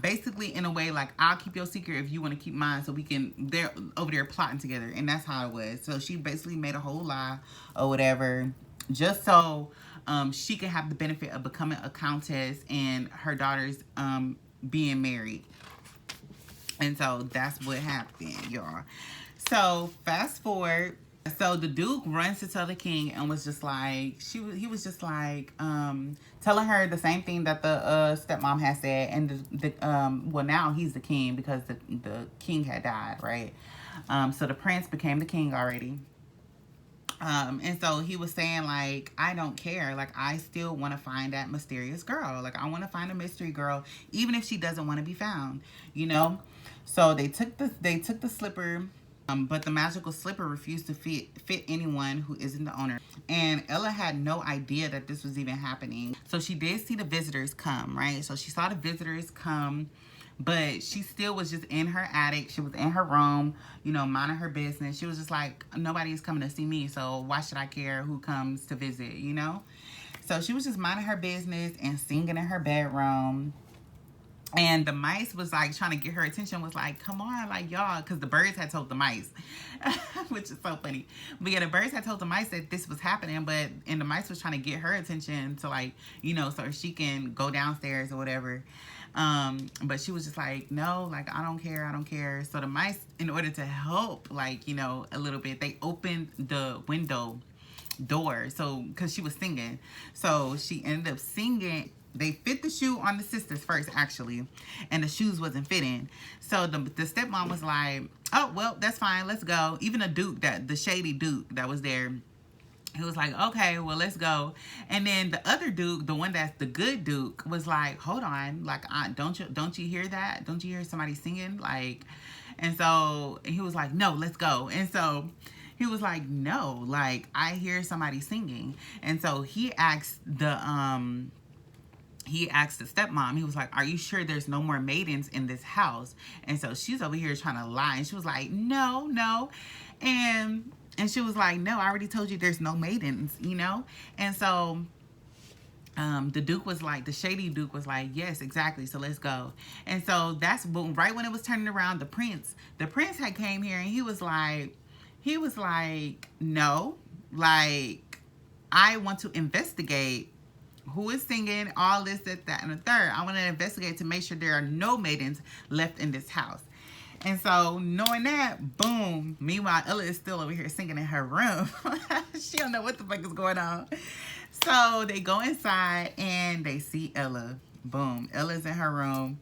Basically, in a way, like, I'll keep your secret if you want to keep mine, so they're over there plotting together. And that's how it was. So she basically made a whole lie or whatever, just so she could have the benefit of becoming a countess and her daughters being married. And so that's what happened, y'all. So fast forward. So the duke runs to tell the king, and was just like, he was just like telling her the same thing that the stepmom had said. And well, now he's the king, because the king had died, right? So the prince became the king already. And so he was saying, like, I don't care. Like, I still want to find that mysterious girl. Like, I want to find a mystery girl, even if she doesn't want to be found, So they took the slipper, but the magical slipper refused to fit anyone who isn't the owner. And Ella had no idea that this was even happening. So she did see the visitors come, right? So she saw the visitors come, but she still was just in her attic. She was in her room, minding her business. She was just like, nobody is coming to see me, so why should I care who comes to visit, So she was just minding her business and singing in her bedroom. And the mice was, like, trying to get her attention, was like, come on, like, y'all, because the birds had told the mice, which is so funny. But yeah, the birds had told the mice that this was happening, and the mice was trying to get her attention to, like, so she can go downstairs or whatever. But she was just like, no, like, I don't care. So the mice, in order to help, like, a little bit, they opened the window door, so, because she was singing. So she ended up singing. They fit the shoe on the sisters first, actually, and the shoes wasn't fitting. So the stepmom was like, oh, well, that's fine, let's go. Even the shady duke that was there, he was like, okay, well, let's go. And then the other duke, the one that's the good duke, was like, hold on, like, don't you hear that? Don't you hear somebody singing? Like, and so he was like, no, let's go. And so He was like, no, like I hear somebody singing. And so he asked the stepmom, he was like, are you sure there's no more maidens in this house? And so she's over here trying to lie. And she was like, no, no. And she was like, no, I already told you there's no maidens, you know? And so the Duke was like, the shady Duke was like, yes, exactly. So let's go. And so that's right when it was turning around, the prince had came here and he was like, no, like, I want to investigate who is singing, all this, that, and the third. I want to investigate to make sure there are no maidens left in this house. And so, knowing that, boom. Meanwhile, Ella is still over here singing in her room. She don't know what the fuck is going on. So, they go inside and they see Ella. Boom. Ella's in her room.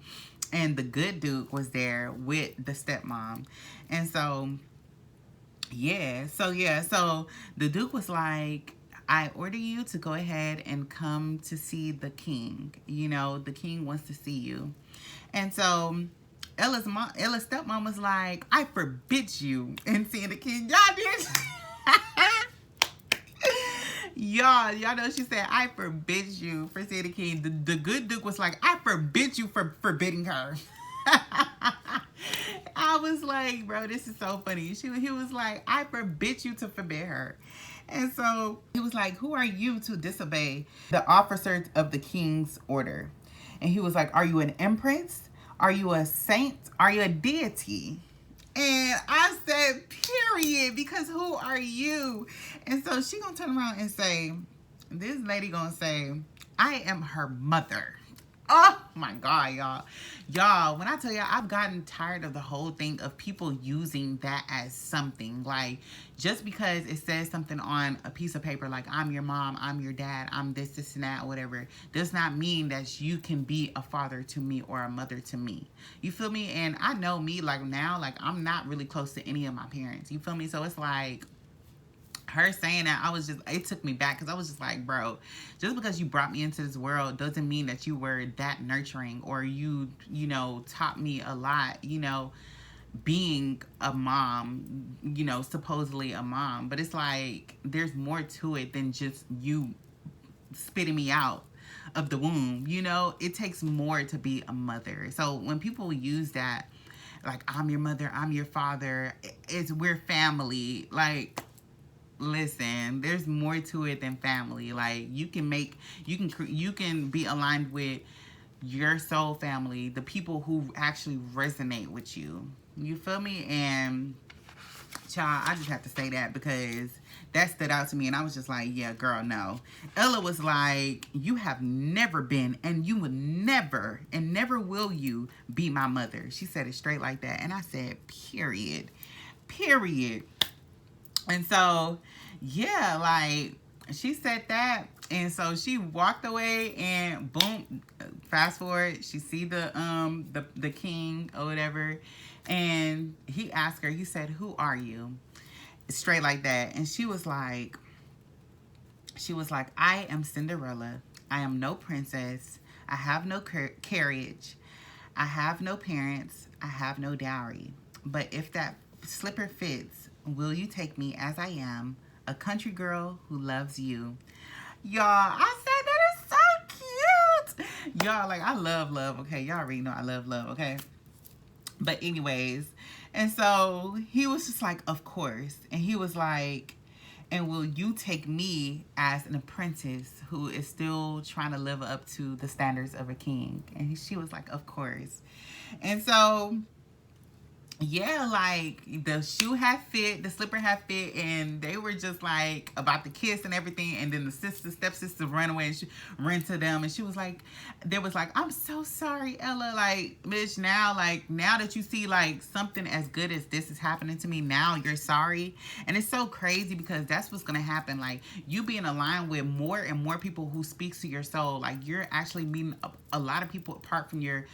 And the good Duke was there with the stepmom. And so, yeah. So the Duke was like, I order you to go ahead and come to see the king. You know, the king wants to see you. And so Ella's stepmom was like, I forbid you in seeing the king. Y'all did. Y'all know she said, I forbid you for seeing the king. The good Duke was like, I forbid you for forbidding her. I was like, bro, this is so funny. He was like, I forbid you to forbid her. And so he was like, who are you to disobey the officers of the king's order? And he was like, are you an empress? Are you a saint? Are you a deity? And I said, period, because who are you? And so she gonna turn around and say, this lady gonna say, I am her mother. Oh my God, y'all. Y'all, when I tell y'all, I've gotten tired of the whole thing of people using that as something. Like, just because it says something on a piece of paper, like, I'm your mom, I'm your dad, I'm this, and that, or whatever, does not mean that you can be a father to me or a mother to me. You feel me? And I know me, like, now, like, I'm not really close to any of my parents. You feel me? So it's like, her saying that, it took me back, because I was just like, bro, just because you brought me into this world doesn't mean that you were that nurturing, or you know, taught me a lot, you know, being a mom, you know, supposedly a mom. But it's like, there's more to it than just you spitting me out of the womb, you know? It takes more to be a mother. So when people use that, like, I'm your mother, I'm your father, we're family, like, listen, there's more to it than family. Like, you can be aligned with your soul family, the people who actually resonate with you. You feel me? And child, I just have to say that because that stood out to me, and I was just like, yeah, girl, no. Ella was like, you have never been, and you would never, and never will you be my mother. She said it straight like that. And I said, period. And so, yeah, like, she said that, and so she walked away, and boom, fast forward, she see the king or whatever, and he asked her, he said, who are you? Straight like that. And she was like, I am Cinderella. I am no princess. I have no carriage. I have no parents. I have no dowry. But if that slipper fits, will you take me as I am, a country girl who loves you? Y'all, I said that is so cute. Y'all, like, I love love, okay? Y'all already know I love love, okay? But anyways, and so he was just like, of course. And he was like, and will you take me as an apprentice who is still trying to live up to the standards of a king? And she was like, of course. And so, yeah, like, the shoe had fit, the slipper had fit, and they were just like about to kiss and everything. And then the stepsister ran away and she ran to them, and she was like, I'm so sorry, Ella. Like, bitch, now that you see like something as good as this is happening to me, now you're sorry. And it's so crazy because that's what's gonna happen. Like, you being aligned with more and more people who speaks to your soul, like, you're actually meeting a lot of people apart from your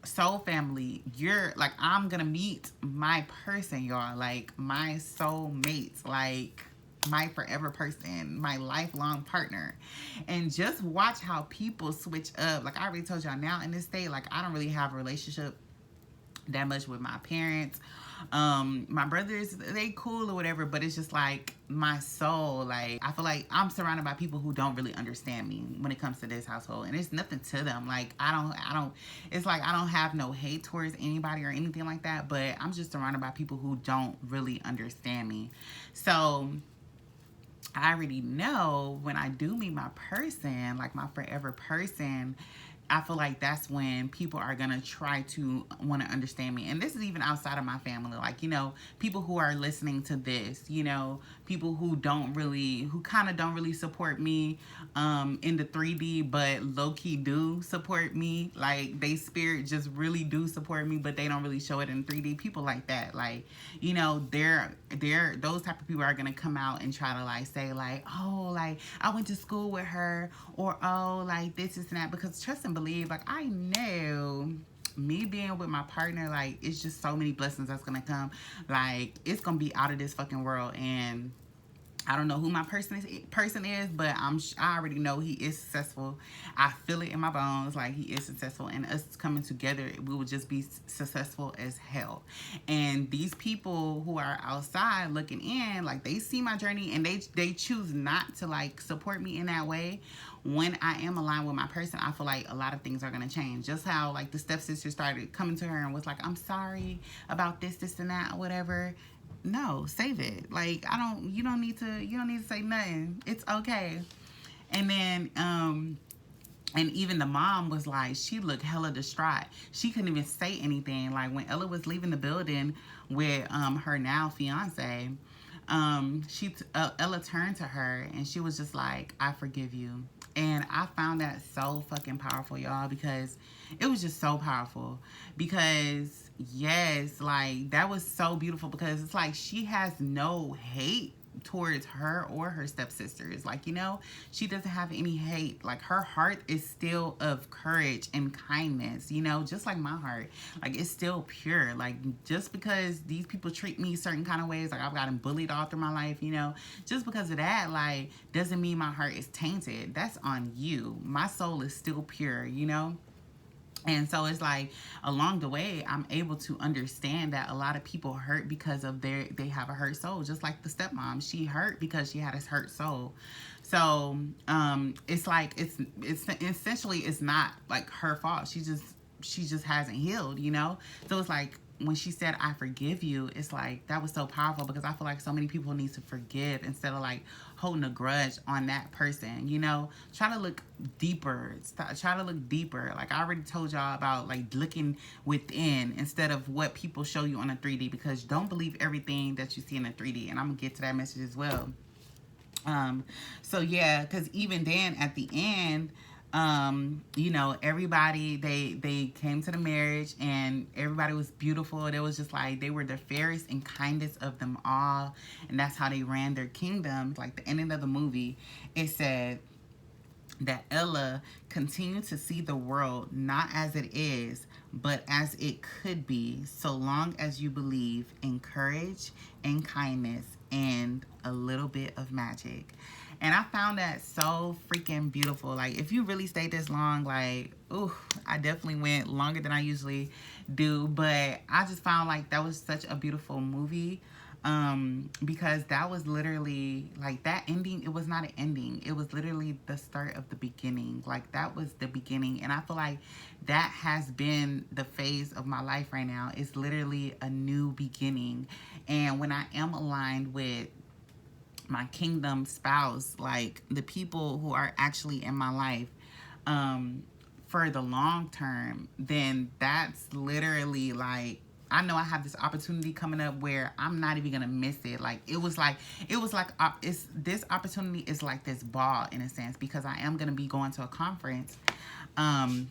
soul family. You're like, I'm gonna meet my person, y'all, like my soul mates, like my forever person, my lifelong partner. And just watch how people switch up. Like, I already told y'all, now in this state, like, I don't really have a relationship that much with my parents. My brothers, they cool or whatever, but it's just like my soul. Like, I feel like I'm surrounded by people who don't really understand me when it comes to this household, and it's nothing to them. Like, I don't. It's like I don't have no hate towards anybody or anything like that, but I'm just surrounded by people who don't really understand me. So I already know when I do meet my person, like my forever person, I feel like that's when people are going to try to want to understand me. And this is even outside of my family. Like, you know, people who are listening to this, you know, people who kind of don't really support me in the 3D, but low-key do support me. Like, they spirit just really do support me, but they don't really show it in 3D. People like that. Like, you know, those type of people are going to come out and try to, like, say, like, oh, like, I went to school with her, or, oh, like, this and that. Because trust and believe, like, I know me being with my partner, like, it's just so many blessings that's gonna come. Like, it's gonna be out of this fucking world. And I don't know who my person is, but I already know he is successful. I feel it in my bones, like he is successful, and us coming together, we will just be successful as hell. And these people who are outside looking in, like, they see my journey and they choose not to, like, support me in that way. When I am aligned with my person, I feel like a lot of things are gonna change. Just how, like, the stepsister started coming to her and was like, I'm sorry about this and that, or whatever. No, save it. Like, you don't need to say nothing. It's okay. And then and even the mom was like, she looked hella distraught. She couldn't even say anything. Like, when Ella was leaving the building with her now fiance, Ella turned to her and she was just like, I forgive you. And I found that so fucking powerful, y'all, because it was just so powerful. Because, yes, like, that was so beautiful, because it's like she has no hate towards her or her stepsisters. Like, you know, she doesn't have any hate. Like, her heart is still of courage and kindness, you know, just like my heart. Like, it's still pure. Like, just because these people treat me certain kind of ways, like, I've gotten bullied all through my life, you know, just because of that, like, doesn't mean my heart is tainted. That's on you. My soul is still pure, you know. And so it's like, along the way, I'm able to understand that a lot of people hurt because of they have a hurt soul. Just like the stepmom, she hurt because she had a hurt soul. So it's like, it's essentially, it's not like her fault. She just hasn't healed, you know. So it's like, when she said, I forgive you, it's like, that was so powerful, because I feel like so many people need to forgive instead of, like, holding a grudge on that person, you know. Try to look deeper. Try to look deeper. Like, I already told y'all about, like, looking within instead of what people show you on a 3D, because don't believe everything that you see in a 3D. And I'm gonna get to that message as well. So yeah, because even then at the end, you know, everybody, they came to the marriage and everybody was beautiful. It was just like, they were the fairest and kindest of them all, and that's how they ran their kingdom. Like, the ending of the movie, it said that Ella continued to see the world not as it is, but as it could be, so long as you believe in courage and kindness and a little bit of magic. And I found that so freaking beautiful. Like, if you really stayed this long, like, ooh, I definitely went longer than I usually do. But I just found, like, that was such a beautiful movie. Because that was literally, like, that ending, it was not an ending. It was literally the start of the beginning. Like, that was the beginning. And I feel like that has been the phase of my life right now. It's literally a new beginning. And when I am aligned with my kingdom spouse, like, the people who are actually in my life, for the long term, then that's literally, like, I know I have this opportunity coming up where I'm not even gonna miss it. Like, this opportunity is like this ball, in a sense, because I am gonna be going to a conference, and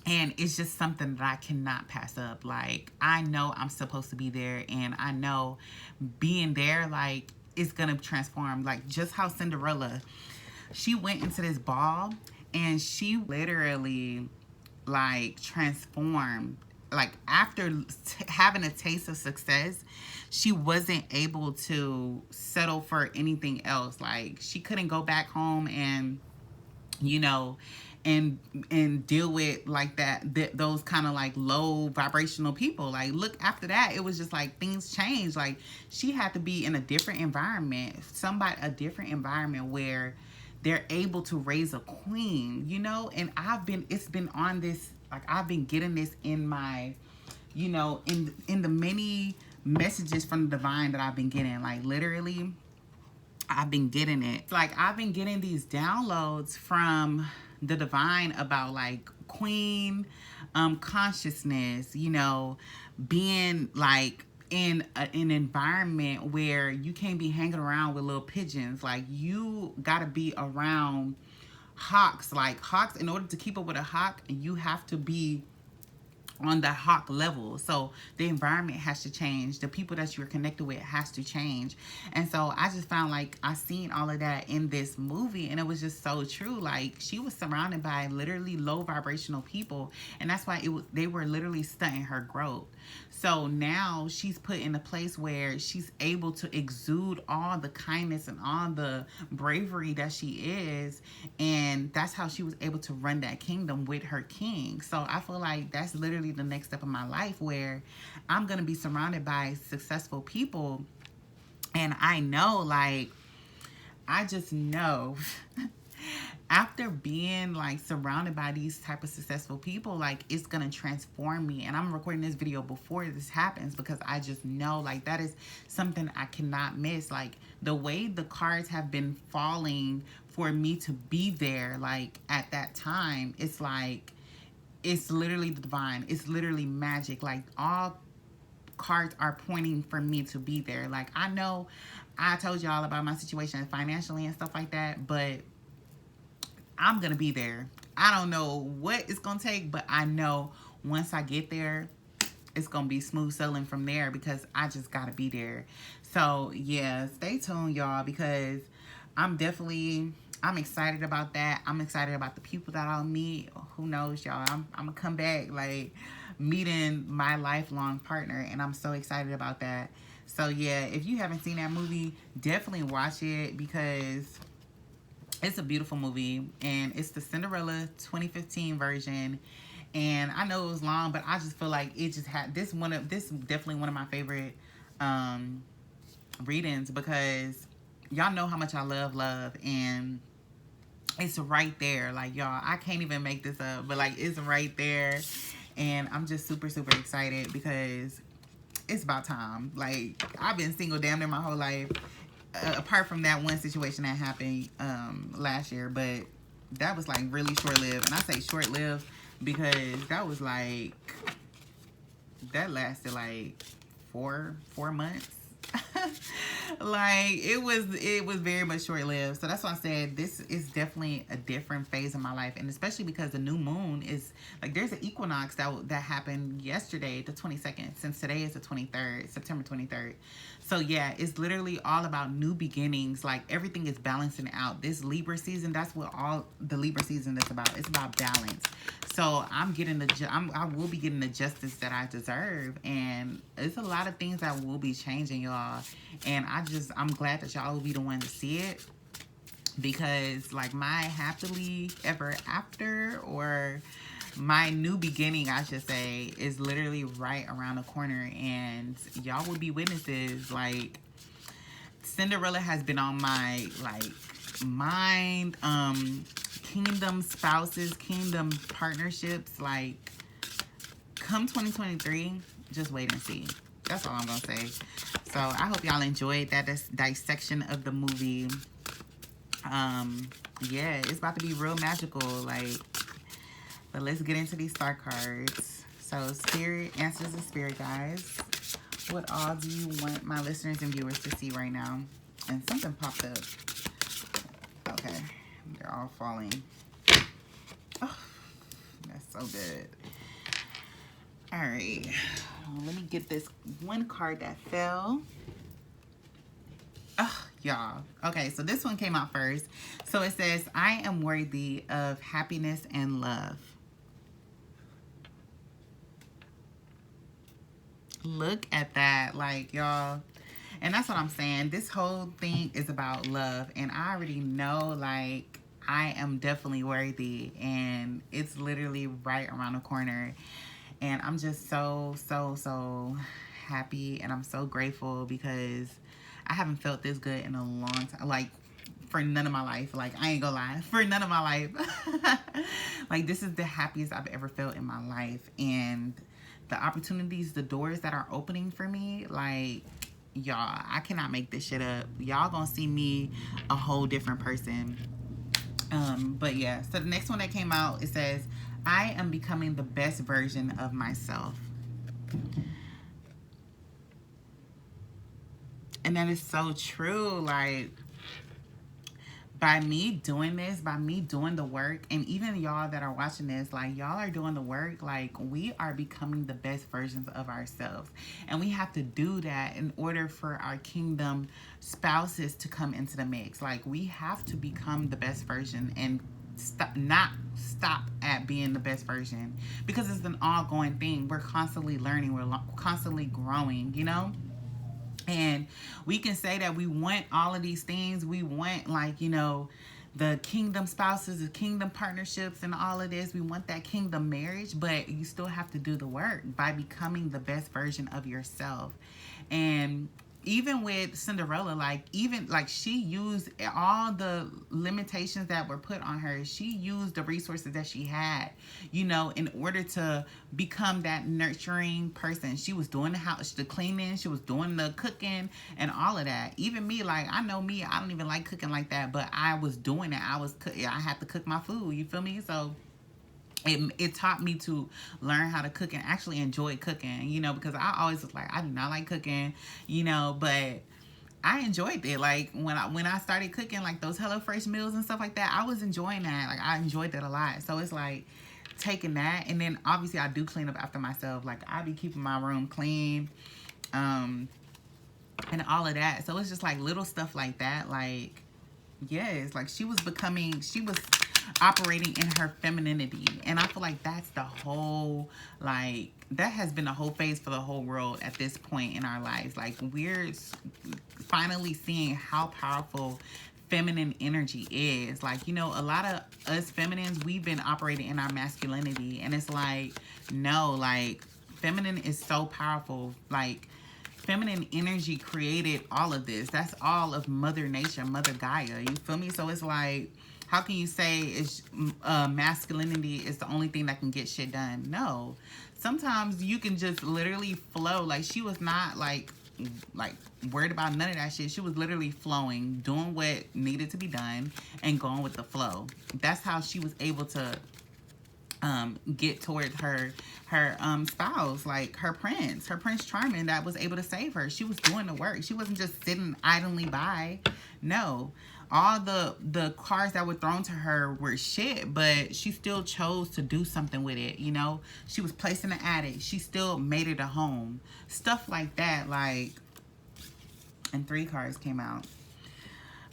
it's just something that I cannot pass up. Like, I know I'm supposed to be there, and I know being there, like, it's gonna transform. Like, just how Cinderella, she went into this ball and she literally, like, transformed. Like, after having a taste of success, she wasn't able to settle for anything else. Like, she couldn't go back home and, you know, and deal with like those kind of like low vibrational people. Like, look, after that, it was just like things changed. Like, she had to be in a different environment, a different environment where they're able to raise a queen, you know. And it's been on this, like, I've been getting this in my, you know, in the many messages from the divine that I've been getting. Like, literally, I've been getting it. Like, I've been getting these downloads from the divine about like queen consciousness, you know, being like in an environment where you can't be hanging around with little pigeons. Like, you gotta be around hawks. Like, hawks, in order to keep up with a hawk, you have to be on the hawk level. So the environment has to change. The people that you're connected with has to change. And so I just found like I seen all of that in this movie, and it was just so true. Like, she was surrounded by literally low vibrational people, and that's why they were literally stunting her growth. So now she's put in a place where she's able to exude all the kindness and all the bravery that she is, and that's how she was able to run that kingdom with her king. So I feel like that's literally the next step of my life, where I'm going to be surrounded by successful people. And I know, like, I just know after being like surrounded by these type of successful people, like, it's gonna transform me. And I'm recording this video before this happens, because I just know, like, that is something I cannot miss. Like, the way the cards have been falling for me to be there, like, at that time, it's like, it's literally the divine. It's literally magic. Like, all cards are pointing for me to be there. Like, I know I told y'all about my situation financially and stuff like that, but I'm gonna be there. I don't know what it's gonna take, but I know once I get there, it's gonna be smooth sailing from there, because I just gotta be there. So yeah, stay tuned, y'all, because I'm excited about that. I'm excited about the people that I'll meet. Who knows, y'all? I'm gonna come back like meeting my lifelong partner, and I'm so excited about that. So yeah, if you haven't seen that movie, definitely watch it, because it's a beautiful movie, and it's the Cinderella 2015 version. And I know it was long, but I just feel like it just had this definitely one of my favorite readings, because y'all know how much I love, and it's right there. Like, y'all, I can't even make this up, but like, it's right there. And I'm just super excited, because it's about time. Like, I've been single damn near my whole life, apart from that one situation that happened last year, but that was like really short-lived. And I say short-lived because that was like, that lasted like four months. Like, it was very much short-lived. So that's why I said this is definitely a different phase of my life, and especially because the new moon is like, there's an equinox that happened yesterday, the 22nd, since today is the 23rd, September 23rd. So yeah, it's literally all about new beginnings. Like, everything is balancing out. This Libra season, that's what all the Libra season is about. It's about balance. So I will be getting the justice that I deserve, and it's a lot of things that will be changing, y'all. And I'm glad that y'all will be the one to see it, because like, my happily ever after, or my new beginning, I should say, is literally right around the corner, and y'all will be witnesses. Like, Cinderella has been on my like mind. Kingdom spouses, kingdom partnerships, like, come 2023, just wait and see. That's all I'm gonna say. So I hope y'all enjoyed that dissection of the movie. Yeah, it's about to be real magical. Like, but let's get into these star cards. So Spirit, answers of Spirit, guys. What all do you want my listeners and viewers to see right now? And something popped up. Okay, they're all falling. Oh, that's so good. All right, let me get this one card that fell. Oh, y'all. Okay, so this one came out first. So it says, I am worthy of happiness and love. Look at that. Like, y'all. And that's what I'm saying. This whole thing is about love. And I already know, like, I am definitely worthy, and it's literally right around the corner. And I'm just so happy, and I'm so grateful because I haven't felt this good in a long time. Like, for none of my life. Like, I ain't gonna lie, for none of my life. Like, this is the happiest I've ever felt in my life. And the opportunities, the doors that are opening for me, like, y'all, I cannot make this shit up. Y'all gonna see me a whole different person. But yeah, so the next one that came out, it says, I am becoming the best version of myself. And that is so true. Like, by me doing this, by me doing the work, and even y'all that are watching this, like, y'all are doing the work, like, we are becoming the best versions of ourselves. And we have to do that in order for our kingdom spouses to come into the mix. Like, we have to become the best version and not stop at being the best version, because it's an ongoing thing. We're constantly learning, we're constantly growing, you know? And we can say that we want all of these things. We want, like, you know, the kingdom spouses, the kingdom partnerships, and all of this. We want that kingdom marriage, but you still have to do the work by becoming the best version of yourself. And even with Cinderella, like, even like, she used all the limitations that were put on her. She used the resources that she had, you know, in order to become that nurturing person. She was doing the house, the cleaning, she was doing the cooking, and all of that. Even me, like, I know me, I don't even like cooking like that, but I was doing it. I had to cook my food, you feel me? So it taught me to learn how to cook and actually enjoy cooking, you know, because I always was like, I do not like cooking, you know, but I enjoyed it. Like, when I started cooking, like, those HelloFresh meals and stuff like that, I was enjoying that. Like, I enjoyed that a lot. So it's like taking that, and then obviously I do clean up after myself. Like, I be keeping my room clean, and all of that. So it's just like little stuff like that. Like, yes, like, she was operating in her femininity. And I feel like that's the whole, like, that has been the whole phase for the whole world at this point in our lives. Like, we're finally seeing how powerful feminine energy is. Like, you know, a lot of us feminines, we've been operating in our masculinity, and it's like, no, like, feminine is so powerful. Like, feminine energy created all of this. That's all of Mother Nature, Mother Gaia. You feel me? So it's like, how can you say it's masculinity is the only thing that can get shit done? No. Sometimes you can just literally flow. Like, she was not like worried about none of that shit. She was literally flowing, doing what needed to be done, and going with the flow. That's how she was able to get towards her spouse, like her prince charming, that was able to save her. She was doing the work. She wasn't just sitting idly by. No, all the cards that were thrown to her were shit, but she still chose to do something with it, you know. She was placed in the attic, she still made it a home, stuff like that. Like, and 3 cards came out.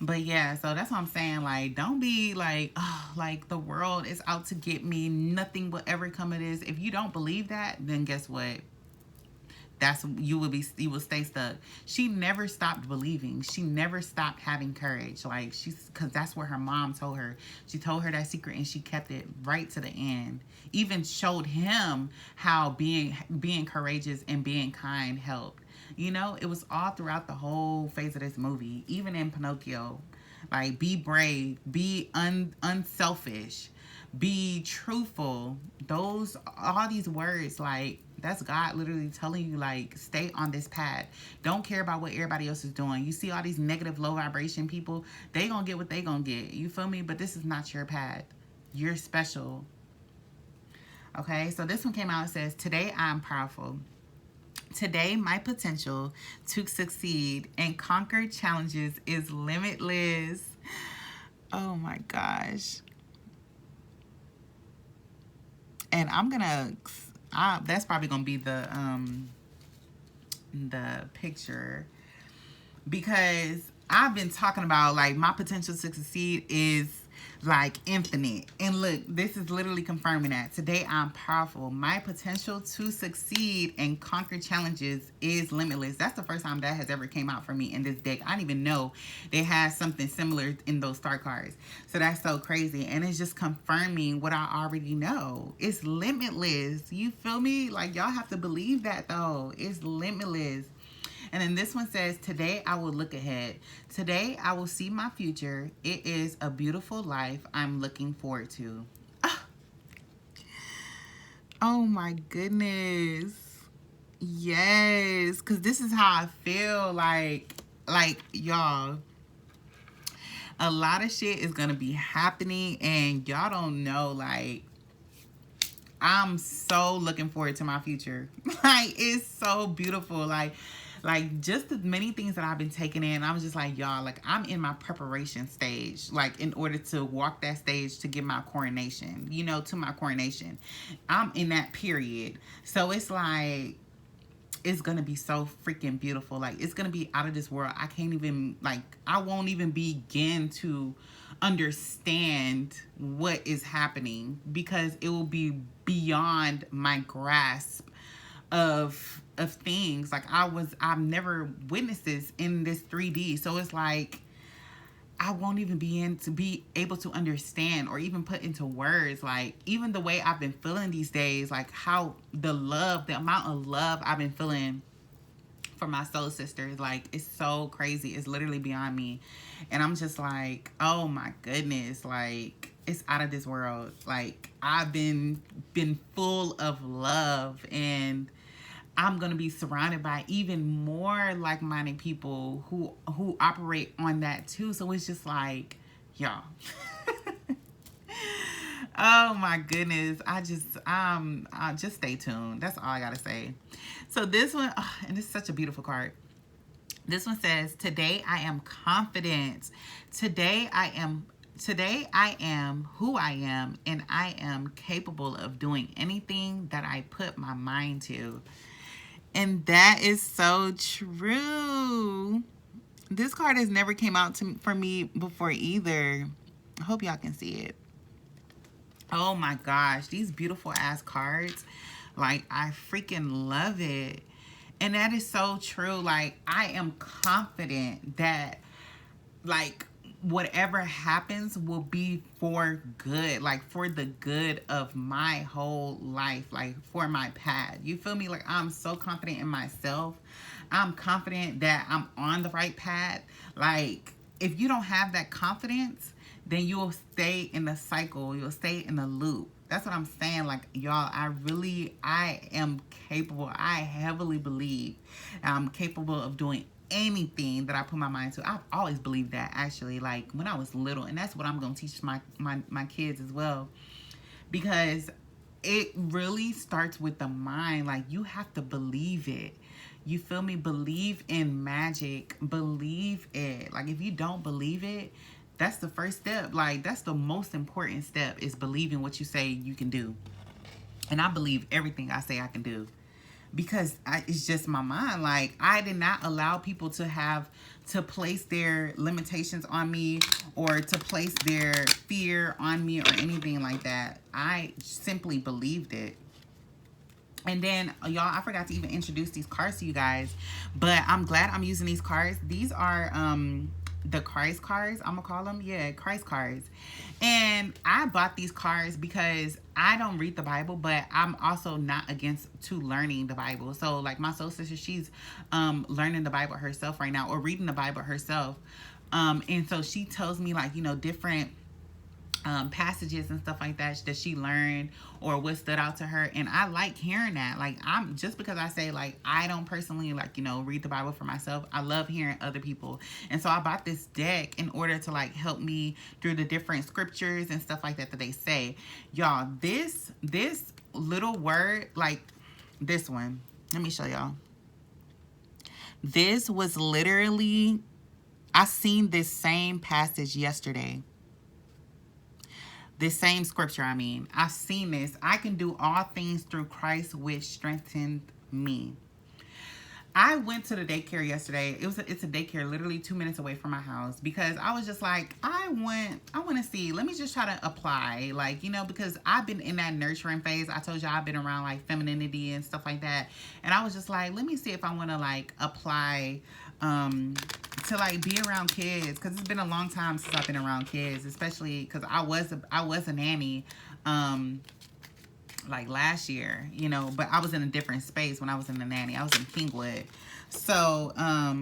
But yeah, so that's what I'm saying. Like, don't be like, oh, like, the world is out to get me, nothing will ever come of this. If you don't believe that, then guess what? You will stay stuck. She never stopped believing. She never stopped having courage. Like, because that's what her mom told her. She told her that secret, and she kept it right to the end. Even showed him how being courageous and being kind helped. You know, it was all throughout the whole phase of this movie. Even in Pinocchio, like, be brave, be unselfish, be truthful. All these words, like, that's God literally telling you, like, stay on this path. Don't care about what everybody else is doing. You see all these negative, low vibration people, they gonna get what they gonna get. You feel me? But this is not your path. You're special. Okay, so this one came out and says, today I'm powerful. Today, my potential to succeed and conquer challenges is limitless. Oh my gosh. And I'm gonna, that's probably gonna be the picture, because I've been talking about, like, my potential to succeed is like infinite. And look, this is literally confirming that. Today I'm powerful. My potential to succeed and conquer challenges is limitless. That's the first time that has ever came out for me in this deck. I didn't even know they had something similar in those star cards. So that's so crazy. And it's just confirming what I already know. It's limitless. You feel me? Like, y'all have to believe that though. It's limitless. And then this one says, today I will look ahead. Today I will see my future. It is a beautiful life I'm looking forward to. Oh my goodness. Yes. Because this is how I feel. Like y'all, a lot of shit is going to be happening and y'all don't know. Like, I'm so looking forward to my future. Like, it's so beautiful. Like just the many things that I've been taking in, I was just like, y'all, like, I'm in my preparation stage, like, in order to walk that stage to get my coronation, you know, to my coronation. I'm in that period. So it's like, it's gonna be so freaking beautiful. Like, it's gonna be out of this world. I can't even, like, I won't even begin to understand what is happening because it will be beyond my grasp of things. Like, I've never witnessed this in this 3D. So it's like, I won't even be able to understand or even put into words, like, even the way I've been feeling these days, like how the amount of love I've been feeling for my soul sisters, like, it's so crazy. It's literally beyond me. And I'm just like, oh my goodness, like, it's out of this world. Like, I've been full of love, and I'm going to be surrounded by even more like-minded people who operate on that too. So it's just like, y'all. Oh my goodness. I just stay tuned. That's all I got to say. So this one, oh, and it's such a beautiful card. This one says, today I am confident. Today I am who I am, and I am capable of doing anything that I put my mind to. And that is so true. This card has never came out for me before either. I hope y'all can see it. Oh my gosh, these beautiful ass cards. Like, I freaking love it. And that is so true. Like, I am confident that, like, whatever happens will be for good, like, for the good of my whole life, like, for my path. You feel me? Like, I'm so confident in myself. I'm confident that I'm on the right path. Like, if you don't have that confidence, then you'll stay in the cycle. You'll stay in the loop. That's what I'm saying. Like, y'all, I am capable. I heavily believe I'm capable of doing anything that I put my mind to. I've always believed that, actually, like, when I was little. And that's what I'm going to teach my kids as well. Because it really starts with the mind. Like, you have to believe it. You feel me? Believe in magic. Believe it. Like, if you don't believe it, that's the first step. Like, that's the most important step, is believing what you say you can do. And I believe everything I say I can do. Because it's just my mind. Like, I did not allow people to place their limitations on me or to place their fear on me or anything like that. I simply believed it. And then, y'all, I forgot to even introduce these cards to you guys, but I'm glad I'm using these cards. These are the Christ cards, I'm gonna call them. Yeah, Christ cards. And I bought these cards because I don't read the Bible, but I'm also not against to learning the Bible. So, like, my soul sister, she's learning the Bible herself right now, or reading the Bible herself. And so she tells me, like, you know, different passages and stuff like that she learned or what stood out to her. And I like hearing that. Like, I'm just because I say, like, I don't personally, like, you know, read the Bible for myself, I love hearing other people. And so I bought this deck in order to, like, help me through the different scriptures and stuff like that they say. Y'all, this little word, like, this one, let me show y'all. This was literally, I seen this same passage yesterday. This same scripture, I mean. I've seen this. I can do all things through Christ, which strengthened me. I went to the daycare yesterday. It's a daycare literally 2 minutes away from my house because I was just like, I want to see. Let me just try to apply, like, because I've been in that nurturing phase. I told you I've been around like femininity and stuff like that, and I was just like, let me see if I want to like apply to like be around kids, because it's been a long time since I've been around kids, especially because I was a nanny. Like last year, but I was in a different space when I was in the nanny. I was in Kingwood. So, I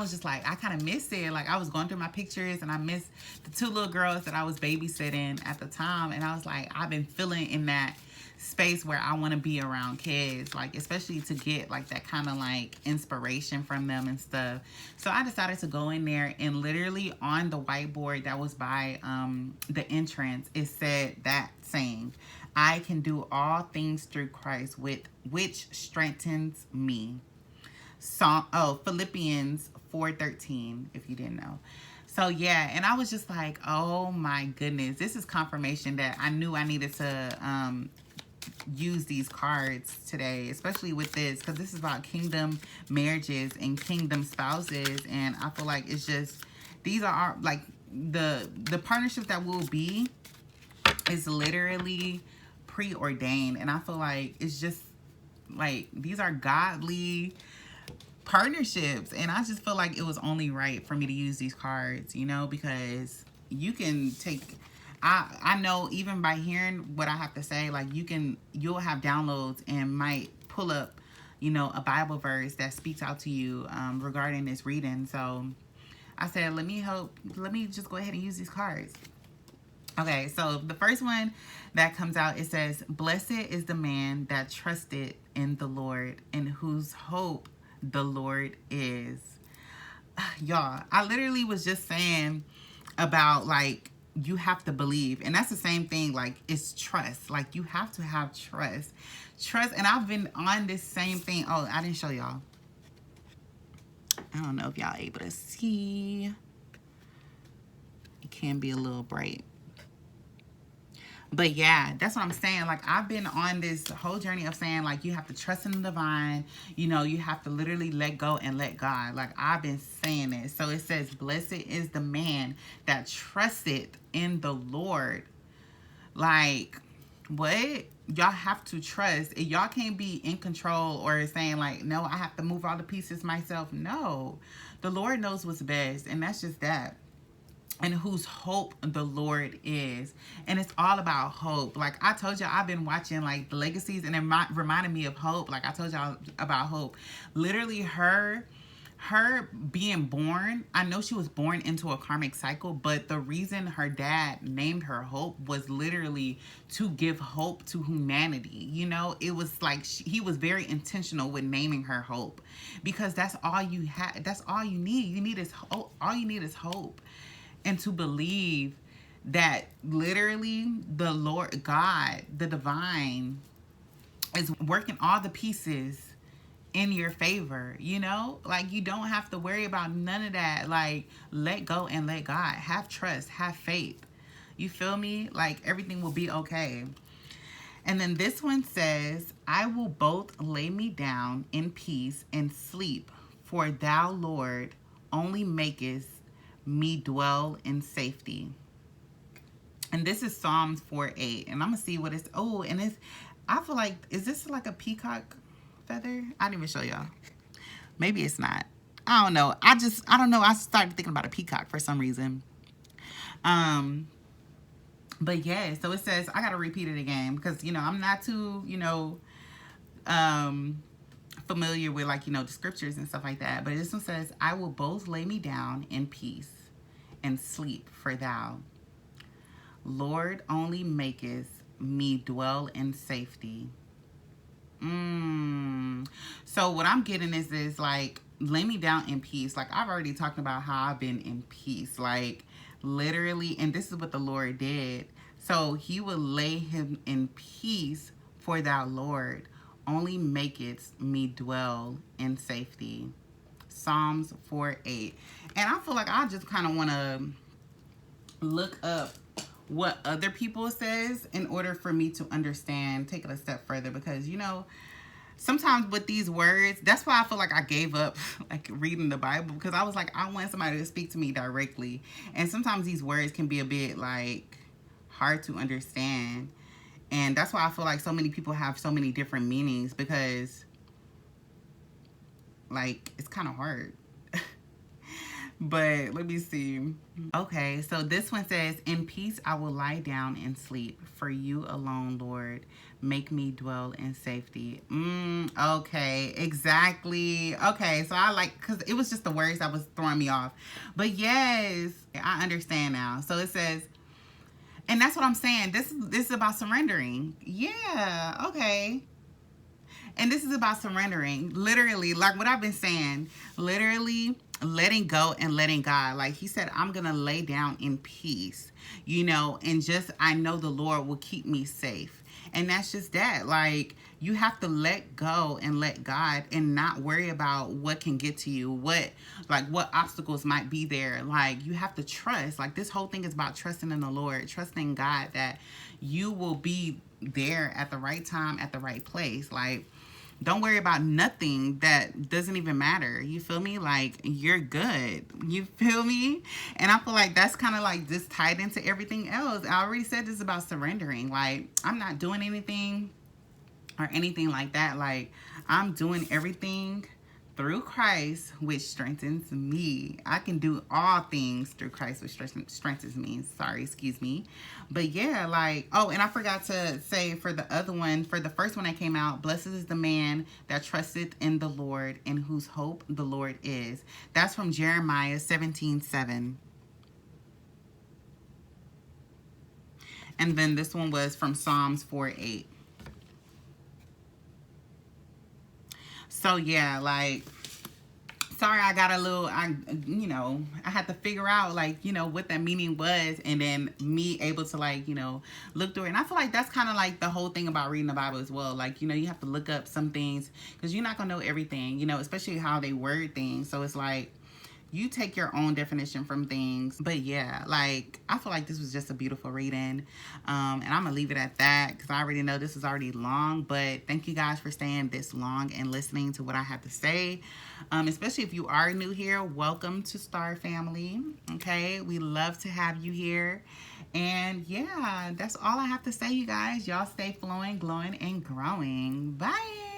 was just like, I kind of missed it. Like, I was going through my pictures and I missed the two little girls that I was babysitting at the time. And I was like, I've been feeling in that space where I want to be around kids, like, especially to get like that kind of like inspiration from them and stuff. So I decided to go in there, and literally on the whiteboard that was by the entrance, it said that saying, I can do all things through Christ which strengthens me. Philippians 4:13, if you didn't know. So yeah, and I was just like, oh my goodness, this is confirmation that I knew I needed to use these cards today, especially with this, because this is about kingdom marriages and kingdom spouses. And I feel like it's just, these are like the partnership that will be is literally preordained. And I feel like it's just like, these are godly partnerships, and I just feel like it was only right for me to use these cards, because you can take, I know even by hearing what I have to say, like you'll have downloads and might pull up, a Bible verse that speaks out to you regarding this reading. So I said, let me just go ahead and use these cards. Okay, so the first one that comes out, it says, blessed is the man that trusted in the Lord, in whose hope the Lord is. Y'all, I literally was just saying about like, you have to believe, and that's the same thing, like it's trust. Like you have to have trust. And I've been on this same thing. Oh, I didn't show y'all. I don't know if y'all able to see. It can be a little bright. But yeah, that's what I'm saying. Like, I've been on this whole journey of saying, like, you have to trust in the divine. You have to literally let go and let God. Like, I've been saying this. So it says, blessed is the man that trusted in the Lord. Like, what? Y'all have to trust. Y'all can't be in control or saying, like, no, I have to move all the pieces myself. No. The Lord knows what's best. And that's just that. And whose hope the Lord is. And it's all about hope. Like I told y'all, I've been watching like the Legacies, and it reminded me of Hope. Like I told y'all about Hope. Literally her being born, I know she was born into a karmic cycle, but the reason her dad named her Hope was literally to give hope to humanity. It was like he was very intentional with naming her Hope, because that's all you have. That's all you need. All you need is hope. And to believe that literally the Lord God, the divine, is working all the pieces in your favor, Like, you don't have to worry about none of that. Like, let go and let God. Have trust, have faith. You feel me? Like, everything will be okay. And then this one says, I will both lay me down in peace and sleep, for thou, Lord, only makest me dwell in safety. And this is Psalms 4:8. And I'm gonna see what it's, and it's, I feel like, is this like a peacock feather? I didn't even show y'all. Maybe it's not. I don't know. I don't know. I started thinking about a peacock for some reason. But yeah, so it says, I gotta repeat it again because I'm not too familiar with like the scriptures and stuff like that. But this one says, I will both lay me down in peace and sleep, for thou, Lord, only makest me dwell in safety. So what I'm getting is like, lay me down in peace. Like, I've already talked about how I've been in peace, like literally, and this is what the Lord did. So he will lay him in peace, for thou, Lord, only makest me dwell in safety. Psalms 4:8. And I feel like I just kind of want to look up what other people says in order for me to understand, take it a step further, because sometimes with these words, that's why I feel like I gave up like reading the Bible, because I was like, I want somebody to speak to me directly. And sometimes these words can be a bit like hard to understand. And that's why I feel like so many people have so many different meanings, because like it's kind of hard. But let me see. Okay, so this one says, in peace I will lie down and sleep. For you alone, Lord, make me dwell in safety. Okay, exactly. Okay, so I like, because it was just the words that was throwing me off. But yes, I understand now. So it says, and that's what I'm saying. This is about surrendering. Yeah, okay. And this is about surrendering. Literally, like what I've been saying, literally letting go and letting God. Like he said, I'm going to lay down in peace, and just, I know the Lord will keep me safe. And that's just that. Like, you have to let go and let God, and not worry about what can get to you, what obstacles might be there. Like, you have to trust. Like, this whole thing is about trusting in the Lord, trusting God that you will be there at the right time, at the right place. Like, don't worry about nothing that doesn't even matter. You feel me? Like, you're good. You feel me? And I feel like that's kind of like just tied into everything else. I already said this about surrendering. Like, I'm not doing anything or anything like that. Like, I'm doing everything through Christ, which strengthens me. I can do all things through Christ, which strengthens me. Sorry, excuse me. But yeah, like, oh, and I forgot to say for the other one, for the first one that came out, blessed is the man that trusteth in the Lord, in whose hope the Lord is. That's from Jeremiah 17:7. And then this one was from Psalms 4:8. So yeah, like, sorry, I got a little, I had to figure out, like, what that meaning was, and then me able to, like, look through it. And I feel like that's kind of like the whole thing about reading the Bible as well. Like, you have to look up some things, because you're not going to know everything, especially how they word things. So it's like, you take your own definition from things. But yeah, like, I feel like this was just a beautiful reading. And I'm gonna leave it at that, because I already know this is already long. But thank you guys for staying this long and listening to what I have to say. Especially if you are new here, welcome to Star Family. Okay, we love to have you here. And yeah, that's all I have to say, you guys. Y'all stay flowing, glowing, and growing. Bye.